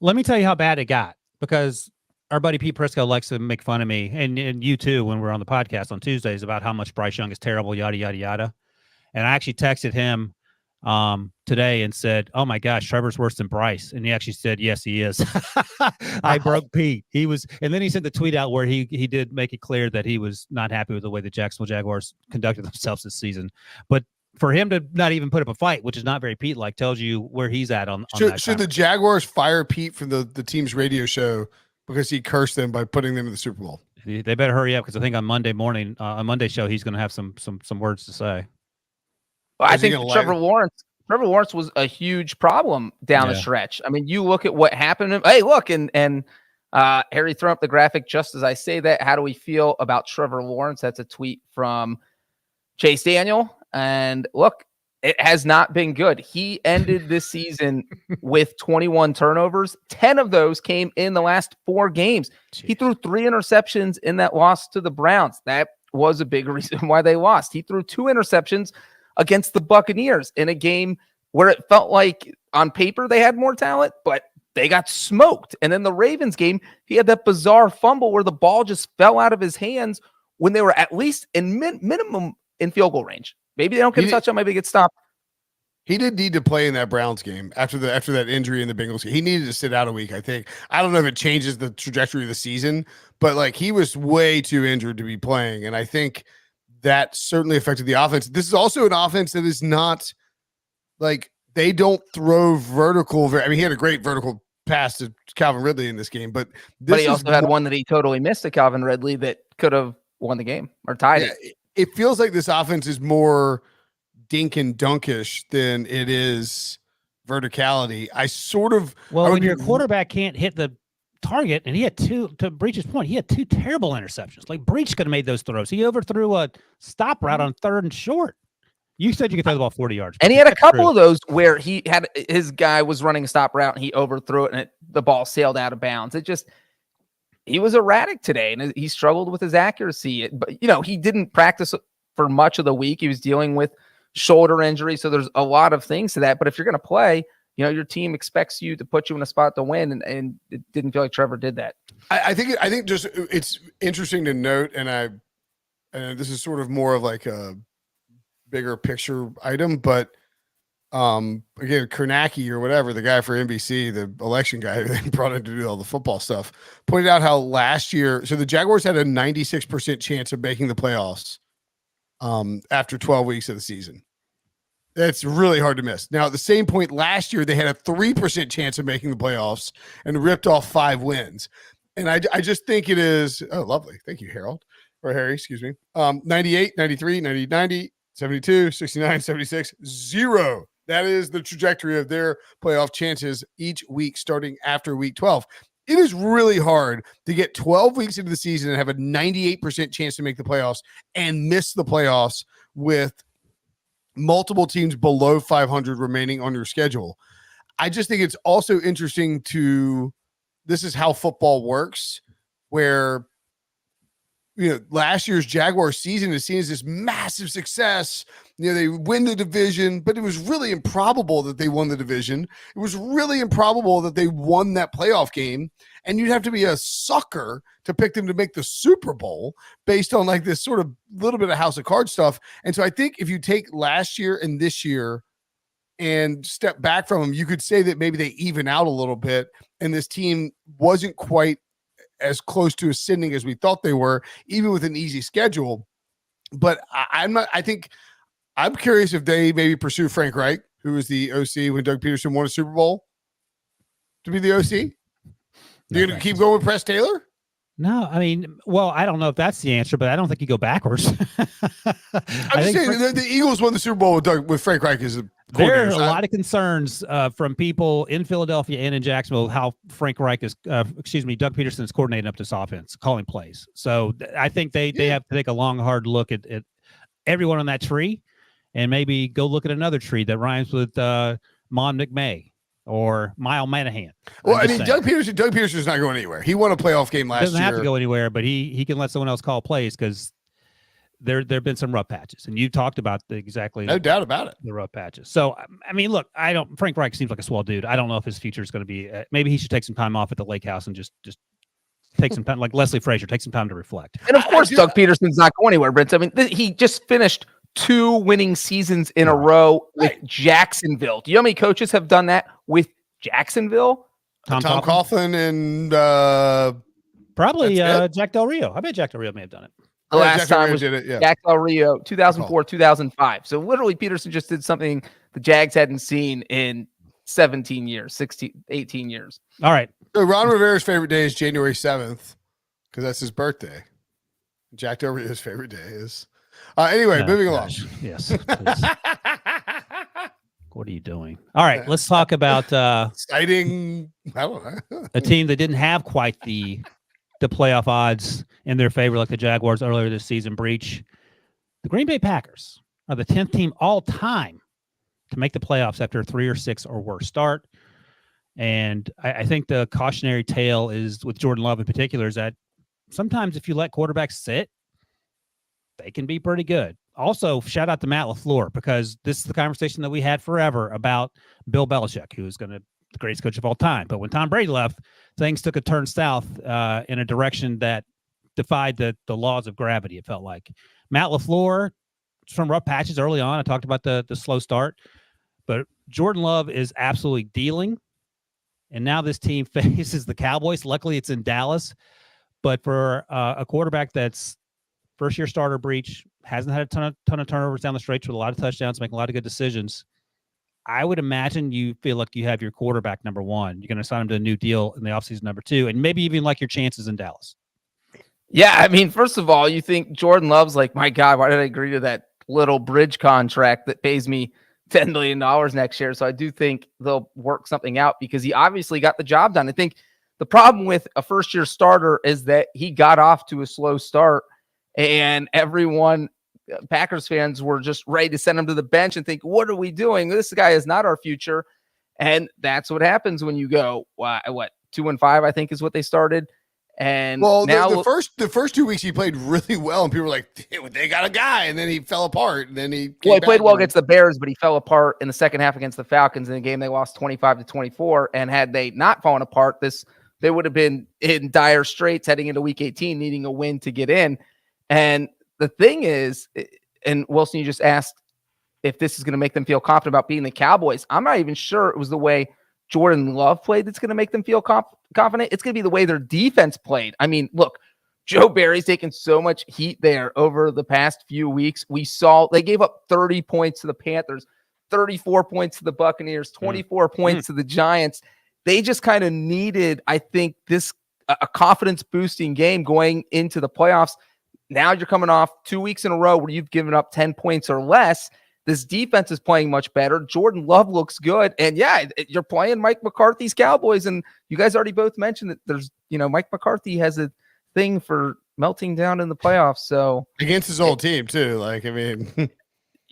Let me tell you how bad it got, because our buddy Pete Prisco likes to make fun of me, and you too, when we're on the podcast on Tuesdays, about how much Bryce Young is terrible, yada, yada, yada. And I actually texted him today and said, oh my gosh, Trevor's worse than Bryce. And he actually said, yes, he is. I broke Pete. He was, and then he sent the tweet out where he did make it clear that he was not happy with the way the Jacksonville Jaguars conducted themselves this season. But for him to not even put up a fight, which is not very Pete-like, tells you where he's at on that.
Should the Jaguars fire Pete from the team's radio show because he cursed them by putting them in the Super Bowl?
They better hurry up, because I think on Monday morning, on Monday show, he's going to have some words to say.
Well, I think Trevor Lawrence was a huge problem down the stretch. I mean, you look at what happened. Hey, look, and Harry threw up the graphic just as I say that. How do we feel about Trevor Lawrence? That's a tweet from Chase Daniel. And look, it has not been good. He ended this season with 21 turnovers. 10 of those came in the last 4 games. Jeez. He threw 3 interceptions in that loss to the Browns. That was a big reason why they lost. He threw 2 interceptions against the Buccaneers in a game where it felt like on paper they had more talent, but they got smoked. And then the Ravens game, he had that bizarre fumble where the ball just fell out of his hands when they were at least in minimum in field goal range. Maybe they don't get a touchdown, maybe they get stopped.
He did need to play in that Browns game after that injury in the Bengals game. He needed to sit out a week, I think. I don't know if it changes the trajectory of the season, but like he was way too injured to be playing. And I think that certainly affected the offense. This is also an offense that is not like they don't throw vertical. I mean, he had a great vertical pass to Calvin Ridley in this game, but
he also had one that he totally missed to Calvin Ridley that could have won the game or tied it.
It feels like this offense is more dink and dunkish than it is verticality.
When your quarterback can't hit the target, and he had 2, to Breech's point, he had 2 terrible interceptions. Like Breech could have made those throws. He overthrew a stop route on 3rd and short. You said you could throw the ball 40 yards.
And he had a couple of those where he had his guy was running a stop route and he overthrew it and the ball sailed out of bounds. He was erratic today and he struggled with his accuracy. But, he didn't practice for much of the week. He was dealing with shoulder injury. So there's a lot of things to that. But if you're going to play, your team expects you to put you in a spot to win. And it didn't feel like Trevor did that.
I think just it's interesting to note. And this is sort of more of like a bigger picture item, but again, Kornacki or whatever, the guy for NBC, the election guy who they brought in to do all the football stuff, pointed out how last year, so the Jaguars had a 96% chance of making the playoffs after 12 weeks of the season. That's really hard to miss. Now, at the same point last year, they had a 3% chance of making the playoffs and ripped off 5 wins. And I just think it is, oh, lovely. Thank you, Harold, or Harry, excuse me. 98, 93, 90, 90, 72, 69, 76, 0. That is the trajectory of their playoff chances each week starting after week 12. It is really hard to get 12 weeks into the season and have a 98% chance to make the playoffs and miss the playoffs with multiple teams below 500 remaining on your schedule. I just think it's also interesting this is how football works, where, last year's Jaguars season is seen as this massive success. They win the division, but it was really improbable that they won the division. It was really improbable that they won that playoff game. And you'd have to be a sucker to pick them to make the Super Bowl based on like this sort of little bit of house of cards stuff. And so I think if you take last year and this year and step back from them, you could say that maybe they even out a little bit. And this team wasn't quite as close to ascending as we thought they were, even with an easy schedule. But I'm curious if they maybe pursue Frank Reich, who was the OC when Doug Peterson won a Super Bowl, to be the OC. You're going to keep going with Press Taylor?
No, I mean, well, I don't know if that's the answer, but I don't think you go backwards.
I'm just saying the Eagles won the Super Bowl with Frank Reich as a
there
coordinator.
are a lot of concerns from people in Philadelphia and in Jacksonville how Frank Reich Doug Peterson is coordinating up this offense, calling plays. So I think they have to take a long, hard look at everyone on that tree and maybe go look at another tree that rhymes with Mon McMay or Mile Manahan.
Well, I mean, Doug Peterson's not going anywhere. He won a playoff game last year.
Doesn't have to go anywhere, but he can let someone else call plays because there have been some rough patches, and you talked about
no doubt about it,
the rough patches. So I mean, look, Frank Reich seems like a swell dude. I don't know if his future is going to be. Maybe he should take some time off at the lake house and just take some time, like Leslie Frazier, take some time to reflect.
And of course, Doug Peterson's not going anywhere, Brinson. I mean, he just finished 2 winning seasons in a row with Jacksonville. Do you know how many coaches have done that with Jacksonville?
Tom Coughlin and
probably Jack Del Rio. I bet Jack Del Rio may have done it.
The last time was Jack Del Rio, 2004, 2005. So literally Peterson just did something the Jags hadn't seen in 17 years, 18 years.
All right.
So Ron Rivera's favorite day is January 7th because that's his birthday. Jack Del Rio's favorite day is. Anyway, moving along.
Yes. What are you doing? All right, let's talk about
exciting. I don't know.
A team that didn't have quite the playoff odds in their favor like the Jaguars earlier this season. Breech. The Green Bay Packers are the 10th team all time to make the playoffs after a 3 or 6 or worse start. And I think the cautionary tale is with Jordan Love in particular is that sometimes if you let quarterbacks sit, they can be pretty good. Also, shout out to Matt LaFleur, because this is the conversation that we had forever about Bill Belichick, who is the greatest coach of all time. But when Tom Brady left, things took a turn south in a direction that defied the laws of gravity, it felt like. Matt LaFleur, some rough patches early on. I talked about the slow start. But Jordan Love is absolutely dealing. And now this team faces the Cowboys. Luckily, it's in Dallas. But for a quarterback that's first-year starter, Breech, hasn't had a ton of turnovers down the stretch with a lot of touchdowns, making a lot of good decisions. I would imagine you feel like you have your quarterback number 1. You're going to sign him to a new deal in the offseason number 2, and maybe even like your chances in Dallas.
Yeah, I mean, first of all, you think Jordan Love's like, my God, why did I agree to that little bridge contract that pays me $10 million next year? So I do think they'll work something out because he obviously got the job done. I think the problem with a first-year starter is that he got off to a slow start, and everyone, Packers fans, were just ready to send him to the bench and think, what are we doing? This guy is not our future. And that's what happens when you go, 2-5, I think is what they started. And now
the first 2 weeks he played really well, and people were like, they got a guy, and then he fell apart, and then he
played well against the Bears, but he fell apart in the second half against the Falcons in a game they lost 25-24. And had they not fallen apart, they would have been in dire straits heading into week 18, needing a win to get in. And the thing is, and Wilson, you just asked if this is going to make them feel confident about beating the Cowboys. I'm not even sure it was the way Jordan Love played that's going to make them feel confident. It's going to be the way their defense played. I mean, look, Joe Barry's taken so much heat there over the past few weeks. We saw they gave up 30 points to the Panthers, 34 points to the Buccaneers, 24 points to the Giants. They just kind of needed, I think, a confidence-boosting game going into the playoffs. Now you're coming off 2 weeks in a row where you've given up 10 points or less. This defense is playing much better. Jordan Love looks good. And yeah, you're playing Mike McCarthy's Cowboys. And you guys already both mentioned that there's, Mike McCarthy has a thing for melting down in the playoffs. So
against his old team too.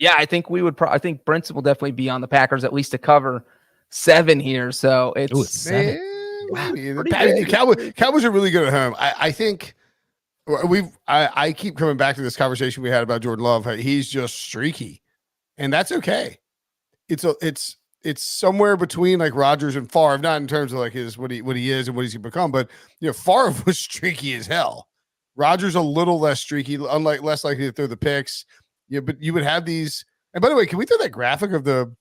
Yeah, I think I think Brinson will definitely be on the Packers at least to cover 7 here. So it's,
Ooh, it's 7.
Maybe.
Pretty
The
big.
Cowboys are really good at home. I think I keep coming back to this conversation we had about Jordan Love. He's just streaky, and that's okay. It's somewhere between like Rodgers and Favre, not in terms of like what he is and what he's become, but Favre was streaky as hell. Rodgers a little less streaky, less likely to throw the picks. Yeah, but you would have these. And by the way, can we throw that graphic of the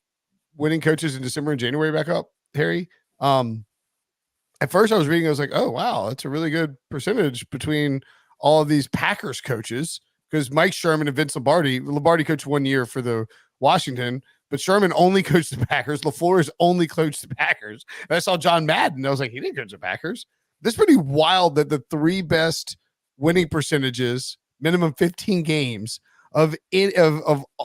winning coaches in December and January back up, Harry? At first I was reading, I was like, oh wow, that's a really good percentage between all of these Packers coaches, because Mike Sherman and Vince Lombardi coached 1 year for the Washington, but Sherman only coached the Packers. LaFleur's only coached the Packers. And I saw John Madden. I was like, he didn't coach the Packers. This is pretty wild that the 3 best winning percentages, minimum 15 games of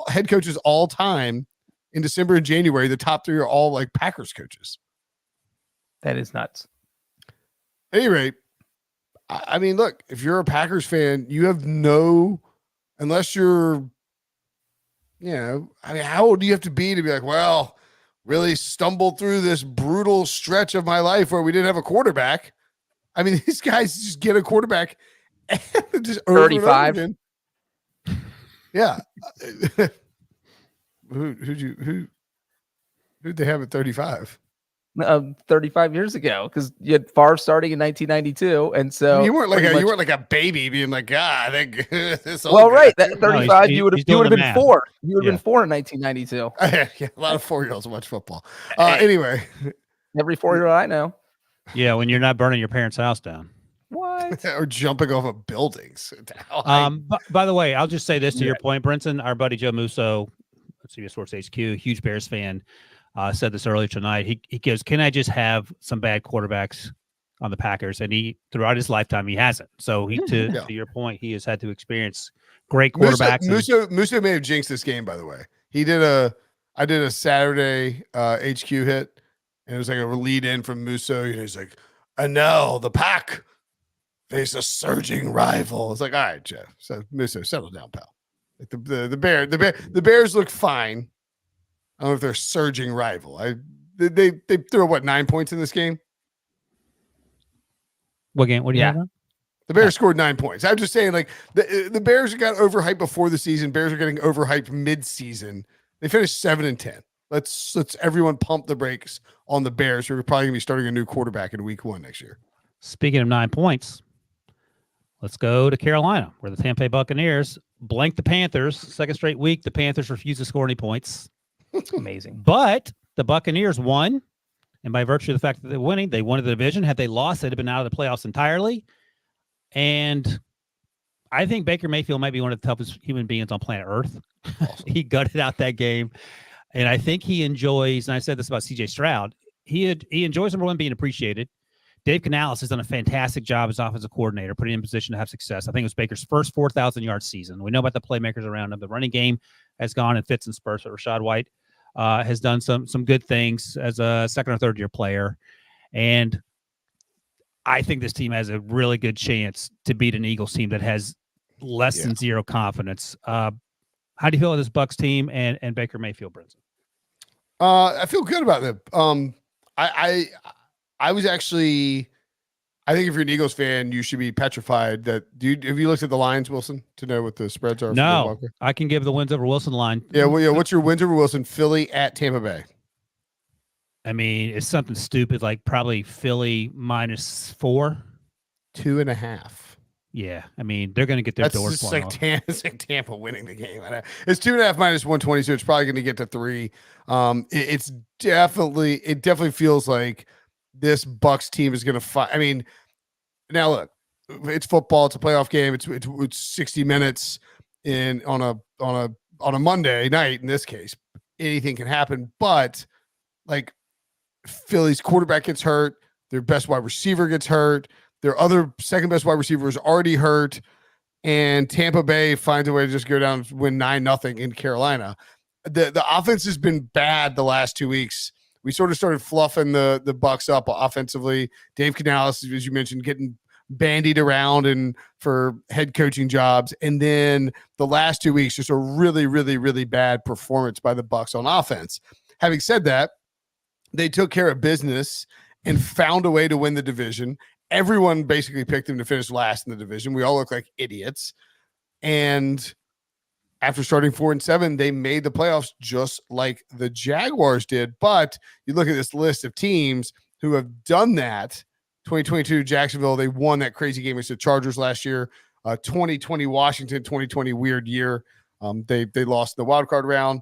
head coaches all time in December and January, the top 3 are all like Packers coaches.
That is nuts.
At any rate, I mean, look, if you're a Packers fan, you have unless you're, how old do you have to be be like, well, really stumbled through this brutal stretch of my life where we didn't have a quarterback. I mean, these guys just get a quarterback and just
35.
Yeah. Who'd they have at 35?
35 years ago, because you had Favre starting in 1992, and so
you weren't like a baby being like, God, this old
well,
guy.
right, that 35, you would have been
math.
4. You would have been 4 in 1992.
Yeah, a lot of 4-year-olds watch football. Anyway,
Every 4-year-old I know.
Yeah, when you're not burning your parents' house down.
What?
or jumping off of buildings.
By the way, I'll just say this to your point, Brinson. Our buddy Joe Musso, CBS Sports HQ, huge Bears fan, said this earlier tonight. He goes, can I just have some bad quarterbacks on the Packers? And throughout his lifetime, he hasn't. So to your point, he has had to experience great quarterbacks.
Musso may have jinxed this game, by the way. I did a Saturday HQ hit, and it was like a lead in from Musso. He's like, and now the Pack face a surging rival. It's like, all right, Jeff. So Musso, settle down, pal. Like the Bears look fine. I don't know if they're a surging rival. They threw 9 points in this game?
What game? What do you have?
The Bears scored 9 points. I'm just saying, like, the Bears got overhyped before the season. Bears are getting overhyped mid-season. They finished 7-10. Let's everyone pump the brakes on the Bears, who are probably going to be starting a new quarterback in week 1 next year.
Speaking of 9 points, let's go to Carolina, where the Tampa Bay Buccaneers blanked the Panthers. Second straight week, the Panthers refused to score any points.
Amazing.
But the Buccaneers won, and by virtue of the fact that they're winning, they won the division. Had they lost, they'd have been out of the playoffs entirely. And I think Baker Mayfield might be one of the toughest human beings on planet Earth. Awesome. He gutted out that game. And I think he enjoys, and I said this about CJ Stroud, he enjoys, number one, being appreciated. Dave Canales has done a fantastic job as offensive coordinator, putting him in position to have success. I think it was Baker's first 4,000-yard season. We know about the playmakers around him. The running game has gone in fits and spurts, but Rachaad White has done some good things as a second or third year player. And I think this team has a really good chance to beat an Eagles team that has less than zero confidence. How do you feel with this Bucs team and Baker Mayfield, Brinson?
I feel good about them. I was actually, I think if you're an Eagles fan, you should be petrified that. Have you looked at the lines, Wilson, to know what the spreads are?
No, I can give the wins over Wilson line.
Yeah, well, yeah. What's your wins over Wilson? Philly at Tampa Bay.
I mean, it's something stupid like probably Philly -4,
2.5.
Yeah, I mean they're going to get their doors blown off.
It's like Tampa winning the game. It's 2.5 -120, so it's probably going to get to 3. It definitely feels like this Bucs team is going to fight. I mean, now look, it's football. It's a playoff game. It's 60 minutes on a Monday night. In this case, anything can happen. But like Philly's quarterback gets hurt, their best wide receiver gets hurt, their other second best wide receiver is already hurt, and Tampa Bay finds a way to just go down and win 9-0 in Carolina. The offense has been bad the last 2 weeks. We sort of started fluffing the Bucs up offensively. Dave Canales, as you mentioned, getting bandied around and for head coaching jobs. And then the last 2 weeks, just a really, really, really bad performance by the Bucs on offense. Having said that, they took care of business and found a way to win the division. Everyone basically picked them to finish last in the division. We all look like idiots. And after starting 4-7, they made the playoffs just like the Jaguars did. But you look at this list of teams who have done that. 2022 Jacksonville, they won that crazy game against the Chargers last year. 2020 Washington, 2020 weird year. They lost the wild card round.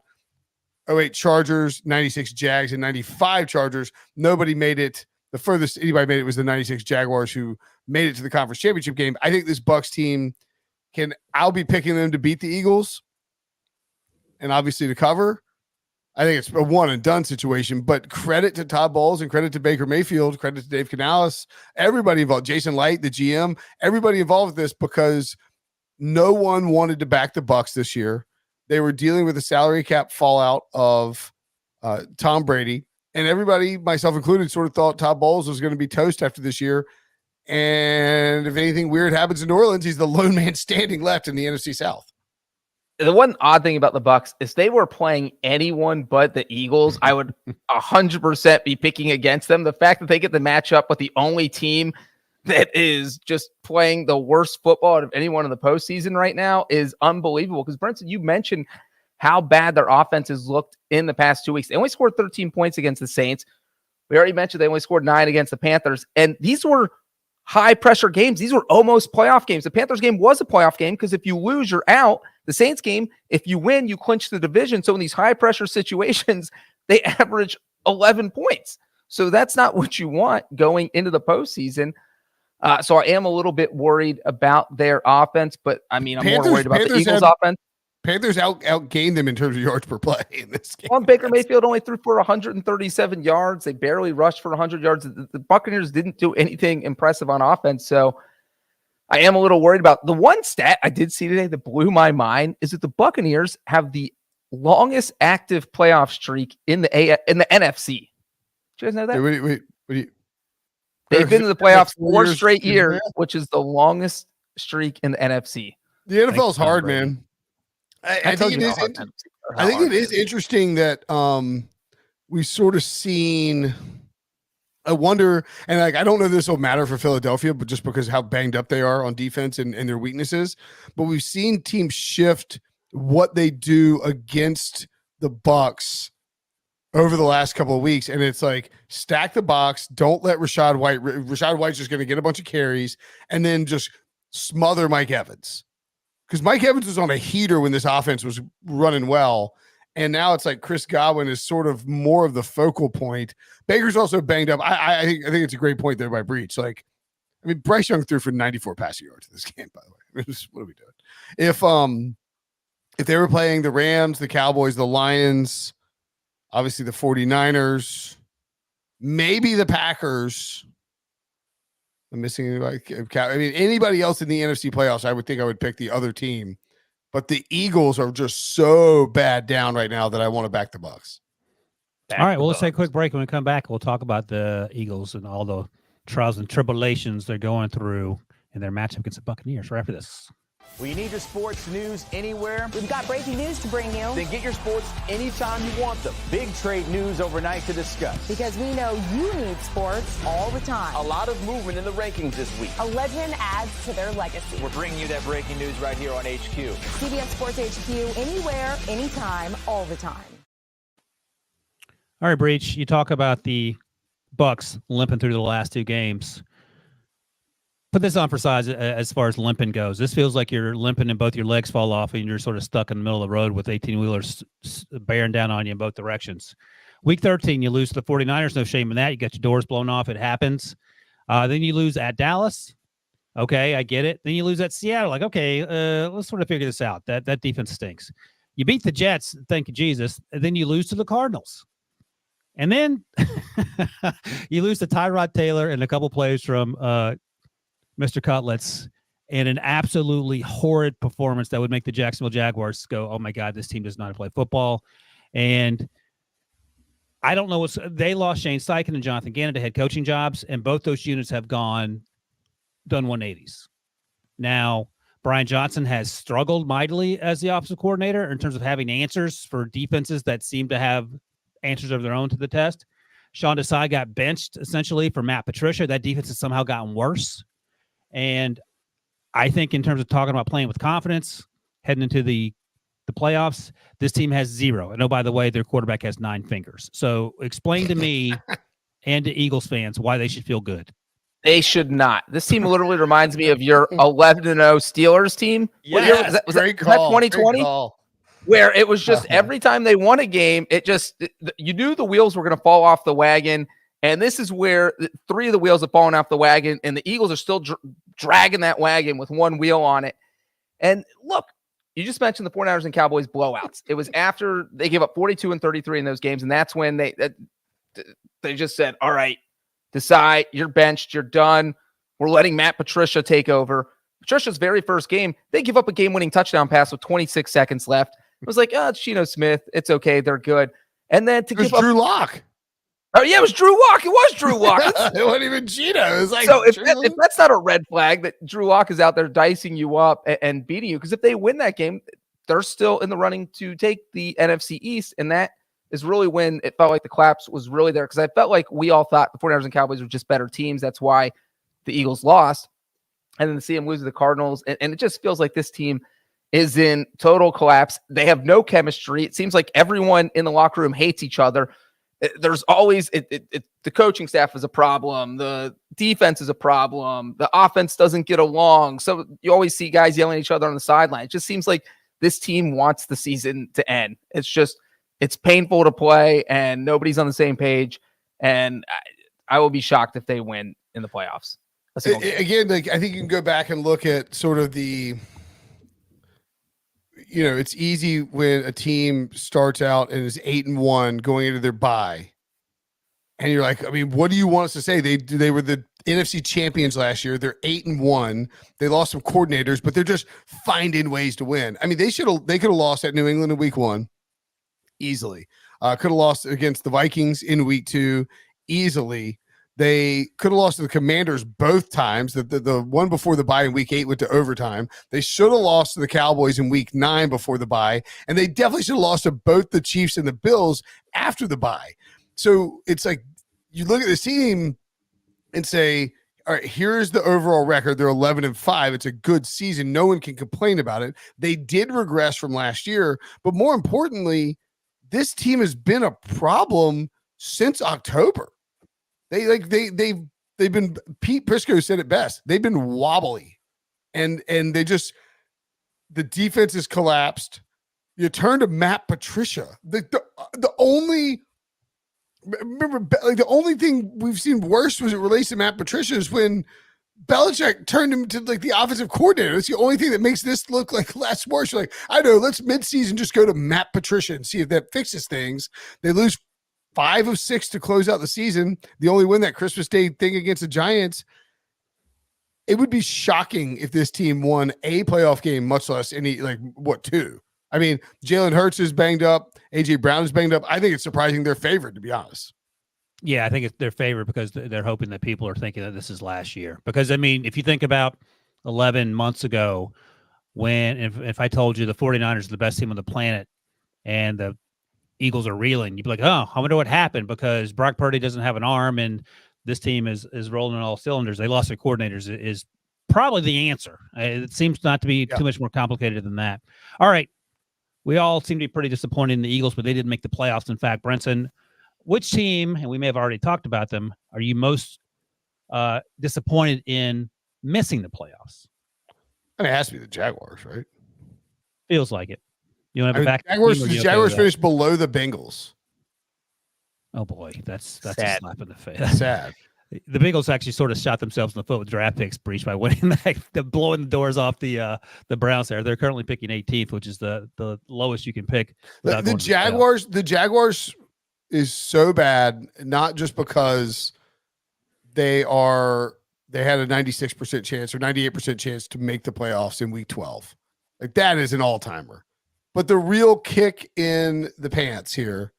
08 Chargers, 96 Jags, and 95 Chargers. Nobody made it. The furthest anybody made it was the 96 Jaguars, who made it to the conference championship game. I think this Bucs team I'll be picking them to beat the Eagles and obviously to cover. I think it's a one and done situation, but credit to Todd Bowles and credit to Baker Mayfield, credit to Dave Canales, everybody involved, Jason Light, the GM, everybody involved with this, because no one wanted to back the Bucs this year. They were dealing with the salary cap fallout of Tom Brady, and everybody, myself included, sort of thought Todd Bowles was going to be toast after this year. And if anything weird happens in New Orleans, he's the lone man standing left in the NFC South.
The one odd thing about the Bucs is they were playing anyone but the Eagles, I would 100% be picking against them. The fact that they get to match up with the only team that is just playing the worst football out of anyone in the postseason right now is unbelievable. Because, Brinson, you mentioned how bad their offense has looked in the past 2 weeks. They only scored 13 points against the Saints. We already mentioned they only scored 9 against the Panthers. And these were high-pressure games. These were almost playoff games. The Panthers game was a playoff game because if you lose, you're out. The Saints game, if you win, you clinch the division. So in these high-pressure situations, they average 11 points. So that's not what you want going into the postseason. So I am a little bit worried about their offense, but I mean, I'm more worried about the Eagles' offense.
Panthers outgained them in terms of yards per play in this game.
Well, Baker Mayfield only threw for 137 yards. They barely rushed for 100 yards. The Buccaneers didn't do anything impressive on offense. So I am a little worried about the one stat I did see today that blew my mind is that the Buccaneers have the longest active playoff streak in the NFC. Did you guys know that?
Wait.
They've been to the playoffs 4 straight years, which is the longest streak in the NFC.
The NFL is hard, man. I think it is interesting that we've sort of seen. I wonder, and I don't know if this will matter for Philadelphia, but just because of how banged up they are on defense and their weaknesses, but we've seen teams shift what they do against the Bucs over the last couple of weeks, and it's like stack the box, don't let Rashad White's just going to get a bunch of carries, and then just smother Mike Evans. Because Mike Evans was on a heater when this offense was running well. And now it's like Chris Godwin is sort of more of the focal point. Baker's also banged up. I think it's a great point there by Breech. Like, I mean, Bryce Young threw for 94 passing yards in this game, by the way. What are we doing? If they were playing the Rams, the Cowboys, the Lions, obviously the 49ers, maybe the Packers. I'm missing anybody. I mean, anybody else in the NFC playoffs, I would think I would pick the other team. But the Eagles are just so bad down right now that I want to back the Bucs.
All right, well, let's take a quick break. When we come back, we'll talk about the Eagles and all the trials and tribulations they're going through in their matchup against the Buccaneers right after this.
Well, you need your sports news anywhere?
We've got breaking news to bring you.
Then get your sports anytime you want them. Big trade news overnight to discuss.
Because we know you need sports all the time.
A lot of movement in the rankings this week.
A legend adds to their legacy.
We're bringing you that breaking news right here on HQ.
CBS Sports HQ, anywhere, anytime, all the time.
All right, Breech, you talk about the Bucs limping through the last 2 games. Put this on for size as far as limping goes. This feels like you're limping and both your legs fall off and you're sort of stuck in the middle of the road with 18-wheelers bearing down on you in both directions. Week 13, you lose to the 49ers. No shame in that. You got your doors blown off. It happens. Then you lose at Dallas. Okay, I get it. Then you lose at Seattle. Like, okay, let's sort of figure this out. That defense stinks. You beat the Jets, thank you, Jesus. And then you lose to the Cardinals. And then you lose to Tyrod Taylor and a couple plays from Mr. Cutlets, and an absolutely horrid performance that would make the Jacksonville Jaguars go, oh my God, this team does not play football. And I don't know they lost Shane Steichen and Jonathan Gannon to head coaching jobs, and both those units have gone done 180s. Now, Brian Johnson has struggled mightily as the offensive coordinator in terms of having answers for defenses that seem to have answers of their own to the test. Sean Desai got benched essentially for Matt Patricia. That defense has somehow gotten worse. And I think in terms of talking about playing with confidence, heading into the playoffs, this team has 0. And oh, by the way, their quarterback has 9 fingers. So explain to me and to Eagles fans why they should feel good.
They should not. This team literally reminds me of your 11-0 Steelers team.
Yeah,
was that 2020? Where it was just every time they won a game, you knew the wheels were going to fall off the wagon. And this is where 3 of the wheels have fallen off the wagon, and the Eagles are still dragging that wagon with 1 wheel on it. And look, you just mentioned the 49ers and Cowboys blowouts. It was after they gave up 42 and 33 in those games, and that's when they just said, all right, decide, you're benched, you're done. We're letting Matt Patricia take over. Patricia's very first game, they give up a game-winning touchdown pass with 26 seconds left. It was like, oh, it's Geno Smith. It's okay. They're good. And then to give up
Drew Lock.
Oh, yeah, it was Drew Lock. It was Drew Lock.
It wasn't even Geno. It was like,
so if that's not a red flag that Drew Lock is out there dicing you up and beating you, because if they win that game, they're still in the running to take the NFC East. And that is really when it felt like the collapse was really there, because I felt like we all thought the 49ers and Cowboys were just better teams. That's why the Eagles lost. And then to see them lose to the Cardinals, and it just feels like this team is in total collapse. They have no chemistry. It seems like everyone in the locker room hates each other. There's always the coaching staff is a problem. The defense is a problem. The offense doesn't get along. So you always see guys yelling at each other on the sideline. It just seems like this team wants the season to end. It's painful to play, and nobody's on the same page. And I will be shocked if they win in the playoffs.
Again, like, I think you can go back and look at sort of it's easy when a team starts out and is 8-1 going into their bye. And you're like, I mean, what do you want us to say? They were the NFC champions last year. They're 8-1. They lost some coordinators, but they're just finding ways to win. I mean, they could have lost at New England in week 1 easily. Could have lost against the Vikings in week 2 easily. They could have lost to the Commanders both times. The one before the bye in week 8 went to overtime. They should have lost to the Cowboys in week 9 before the bye. And they definitely should have lost to both the Chiefs and the Bills after the bye. So it's like you look at this team and say, all right, here's the overall record. They're 11-5. It's a good season. No one can complain about it. They did regress from last year. But more importantly, this team has been a problem since October. They've been, Pete Prisco said it best. They've been wobbly, and the defense has collapsed. You turn to Matt Patricia. The only thing we've seen worse was it relates to Matt Patricia is when Belichick turned him to like the offensive coordinator. It's the only thing that makes this look like less worse. You're like, I know, let's midseason just go to Matt Patricia and see if that fixes things. They lose 5 of 6 to close out the season. The only win that Christmas Day thing against the Giants. It would be shocking if this team won a playoff game, much less any 2. I mean, Jalen Hurts is banged up. AJ Brown is banged up. I think it's surprising they're favored, to be honest.
Yeah, I think it's their favorite because they're hoping that people are thinking that this is last year. Because, I mean, if you think about 11 months ago when if I told you the 49ers are the best team on the planet and the Eagles are reeling, you'd be like, oh, I wonder what happened because Brock Purdy doesn't have an arm and this team is rolling on all cylinders. They lost their coordinators is probably the answer. It seems not to be too much more complicated than that. All right. We all seem to be pretty disappointed in the Eagles, but they didn't make the playoffs. In fact, Brinson, which team, and we may have already talked about them, are you most disappointed in missing the playoffs?
I mean, it has to be the Jaguars, right?
Feels like it. You want to have back?
The Jaguars finished below the Bengals.
Oh boy, that's
sad.
A slap in the face.
That's sad.
The Bengals actually sort of shot themselves in the foot with draft picks Breech by winning blowing the doors off the Browns there. They're currently picking 18th, which is the lowest you can pick.
The Jaguars is so bad, not just because they had a 96% chance or 98% chance to make the playoffs in week 12. Like that is an all-timer. But the real kick in the pants here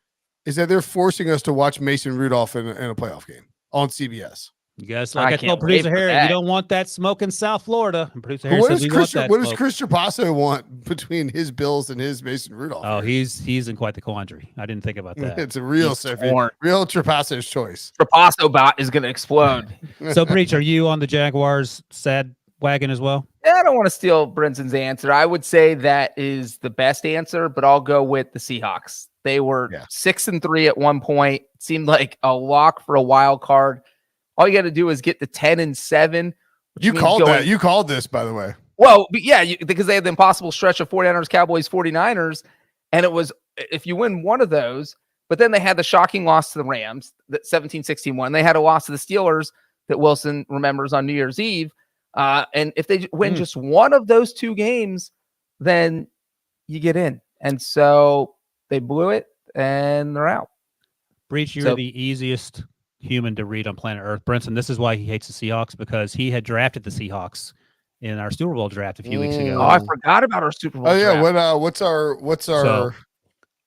is that they're forcing us to watch Mason Rudolph in a playoff game on CBS.
You guys,
I
like I
can't
told
wait
producer
for
Harry,
that.
you don't want that smoke in South Florida. And producer
But
Harry
what
says
does
we want that
What does
smoke.
Chris Trapasso want between his Bills and his Mason Rudolph?
Oh,
here?
he's in quite the quandary. I didn't think about that.
It's a real
He's
Sophie,
torn.
real Trapasso's choice.
Trapasso bot is going to explode.
So, Breech, are you on the Jaguars sad wagon as well?
Yeah, I don't want to steal Brinson's answer. I would say that is the best answer, but I'll go with the Seahawks. They were 6-3 at one point. It seemed like a lock for a wild card. All you got to do is get to 10-7.
You called that. You called this, by the way.
Well, but yeah, because they had the impossible stretch of 49ers, Cowboys, 49ers. And it was, if you win one of those, but then they had the shocking loss to the Rams, that 17-16 one. They had a loss to the Steelers that Wilson remembers on New Year's Eve. And if they win just one of those two games, then you get in. And so they blew it and they're out.
Breech, you're the easiest human to read on planet Earth. Brinson, this is why he hates the Seahawks, because he had drafted the Seahawks in our Super Bowl draft a few weeks ago.
Oh, I forgot about our Super Bowl draft.
What's our
So,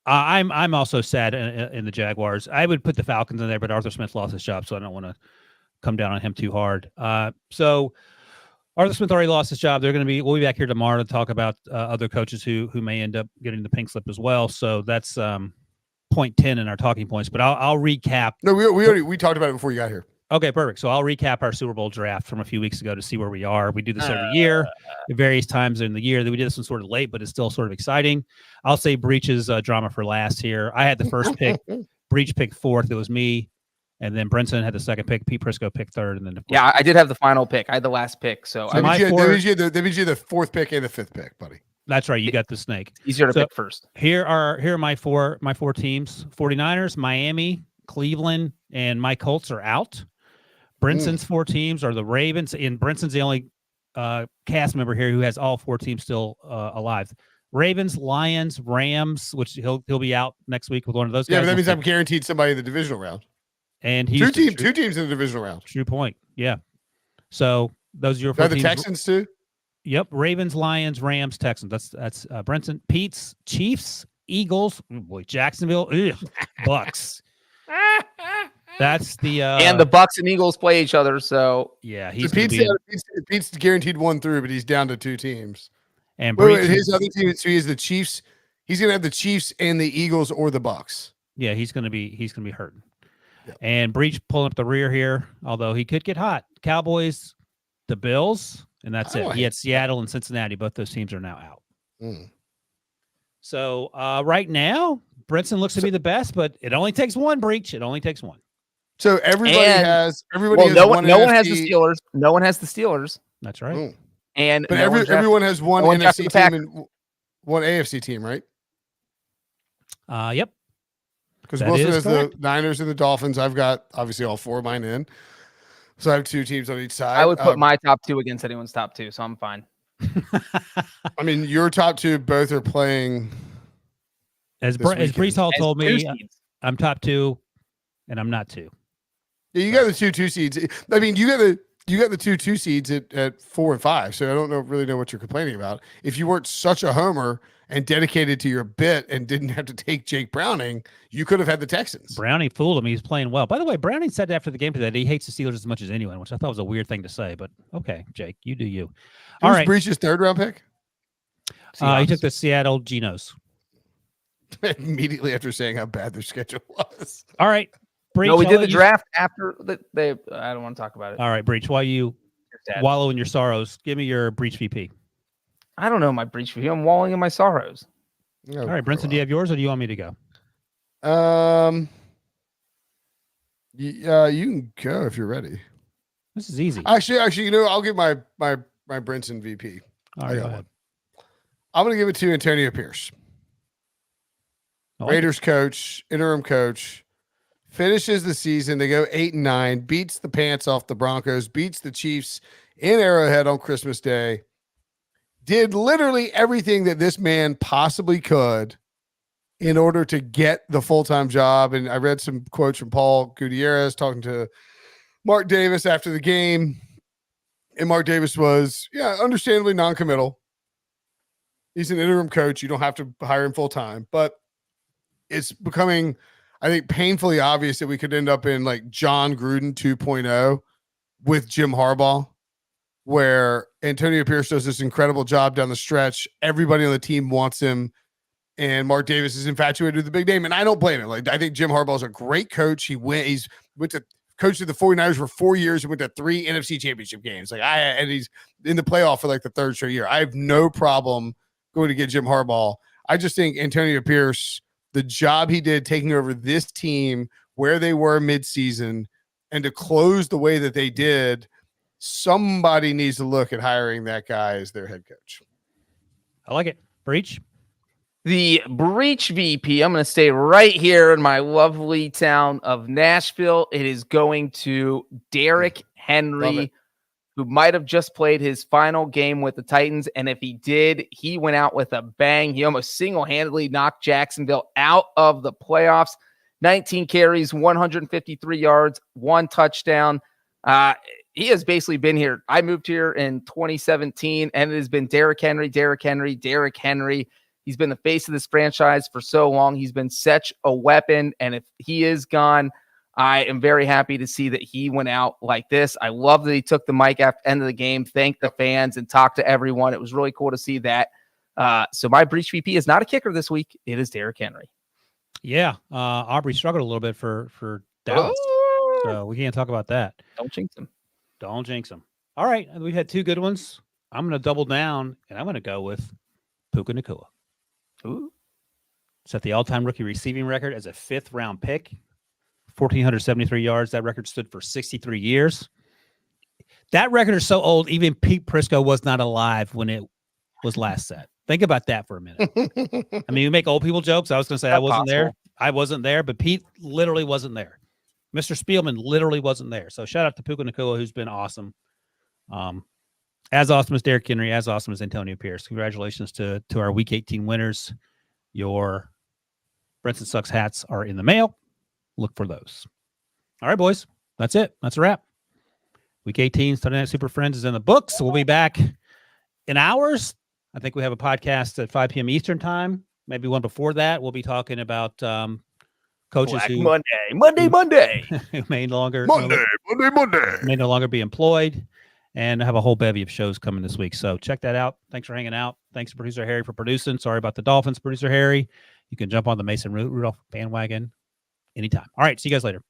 I'm also sad in the Jaguars. I would put the Falcons in there, but Arthur Smith lost his job, so I don't want to come down on him too hard. So Arthur Smith already lost his job. We'll be back here tomorrow to talk about other coaches who may end up getting the pink slip as well. So that's point 10 in our talking points, but I'll recap.
No, we talked about it before you got here.
Okay, perfect. So I'll recap our Super Bowl draft from a few weeks ago to see where we are. We do this every year at various times in the year. We did this one sort of late, but it's still sort of exciting. I'll say Breech's drama for last here. I had the first pick. Breech picked fourth. It was me. And then Brinson had the second pick. Pete Prisco picked third. And then
I did have the final pick. I had the last pick. So
they made you the fourth pick and the fifth pick, buddy.
That's right. You got the snake.
Easier to pick first.
Here are my four teams. 49ers, Miami, Cleveland, and my Colts are out. Brinson's four teams are the Ravens, and Brinson's the only cast member here who has all four teams still alive. Ravens, Lions, Rams, which he'll be out next week with one of those guys.
Yeah, but that means I'm guaranteed somebody in the divisional round.
And he's
two teams in the divisional round.
True point. Yeah. So those are your four teams.
The Texans too?
Yep. Ravens, Lions, Rams, Texans. That's Brinson. Pete's Chiefs, Eagles, Jacksonville, Bucs. That's the
and the Bucs and Eagles play each other. So
yeah,
Pete's guaranteed one through, but he's down to two teams.
And
his other team, so he has the Chiefs. He's gonna have the Chiefs and the Eagles or the Bucs.
Yeah, he's gonna be hurting. Yep. And Breech pulling up the rear here, although he could get hot. Cowboys, the Bills, and that's it. He had Seattle and Cincinnati. Both those teams are now out. So right now, Brinson looks to be the best, but it only takes one, Breech. It only takes one.
So everybody has
no one has the Steelers. No one has the Steelers.
That's right.
And
everyone has one NFC team and one AFC team, right?
Yep.
Because Wilson has the Niners and the Dolphins. I've got obviously all four of mine in. So I have two teams on each side.
I would put my top two against anyone's top two, so I'm fine.
I mean, your top two both are playing.
As Breece Hall told me, I'm top two, and I'm not two.
Yeah, you got the two seeds. I mean, you got the two seeds at 4 and 5. So I don't really know what you're complaining about. If you weren't such a homer and dedicated to your bit and didn't have to take Jake Browning, you could have had the Texans.
Browning fooled him. He's playing well. By the way, Browning said after the game today that he hates the Steelers as much as anyone, which I thought was a weird thing to say. But okay, Jake, you do you. All right.
Breech's third round pick?
He took the Seattle Genos.
Immediately after saying how bad their schedule was.
All right. Breech,
no, we did the draft after they. I don't want to talk about it.
All right, Breech, while you wallow in your sorrows, give me your Breech VP.
I don't know my Breech VP. I'm wallowing in my sorrows.
All right, Brinson, do you have yours, or do you want me to go?
You can go if you're ready.
This is easy.
Actually, I'll give my Brinson VP.
All right, go ahead.
I'm going to give it to Antonio Pierce. Raiders coach, interim coach, finishes the season. They go 8-9, beats the pants off the Broncos, beats the Chiefs in Arrowhead on Christmas Day. Did literally everything that this man possibly could in order to get the full-time job. And I read some quotes from Paul Gutierrez talking to Mark Davis after the game. And Mark Davis was, understandably non-committal. He's an interim coach. You don't have to hire him full-time. But it's becoming, I think, painfully obvious that we could end up in like John Gruden 2.0 with Jim Harbaugh, where Antonio Pierce does this incredible job down the stretch. Everybody on the team wants him, and Mark Davis is infatuated with the big name, and I don't blame him. Like, I think Jim Harbaugh is a great coach. He's went to coach the 49ers for 4 years and went to 3 NFC championship games. And he's in the playoff for like the 3rd straight year. I have no problem going to get Jim Harbaugh. I just think Antonio Pierce, the job he did taking over this team where they were midseason and to close the way that they did, somebody needs to look at hiring that guy as their head coach.
I like it. Breech.
The Breech VP, I'm going to stay right here in my lovely town of Nashville. It is going to Derrick Henry, who might have just played his final game with the Titans. And if he did, he went out with a bang. He almost single-handedly knocked Jacksonville out of the playoffs. 19 carries, 153 yards, 1 touchdown. He has basically been here. I moved here in 2017, and it has been Derrick Henry, Derrick Henry, Derrick Henry. He's been the face of this franchise for so long. He's been such a weapon, and if he is gone, I am very happy to see that he went out like this. I love that he took the mic after the end of the game, thanked the fans, and talked to everyone. It was really cool to see that. So my Breech VP is not a kicker this week. It is Derrick Henry.
Yeah, Aubrey struggled a little bit for Dallas, so we can't talk about that.
Don't jinx him.
Don't jinx him. All right, we had 2 good ones. I'm going to double down, and I'm going to go with Puka Nacua.
Ooh.
Set the all-time rookie receiving record as a 5th-round pick, 1,473 yards. That record stood for 63 years. That record is so old, even Pete Prisco was not alive when it was last set. Think about that for a minute. I mean, we make old people jokes. I was going to say I wasn't there. I wasn't there, but Pete literally wasn't there. Mr. Spielman literally wasn't there. So shout out to Puka Nacua, who's been awesome. As awesome as Derrick Henry, as awesome as Antonio Pierce. Congratulations to our Week 18 winners. Your Brinson Sucks hats are in the mail. Look for those. All right, boys. That's it. That's a wrap. Week 18, Sunday Night Super Friends is in the books. We'll be back in hours. I think we have a podcast at 5 p.m. Eastern time. Maybe one before that. We'll be talking about coaches
Black
who
Monday.
who may no longer
Monday.
may no longer be employed, and have a whole bevy of shows coming this week. So check that out. Thanks for hanging out. Thanks to producer Harry for producing. Sorry about the Dolphins, producer Harry. You can jump on the Mason Rudolph bandwagon anytime. All right, see you guys later.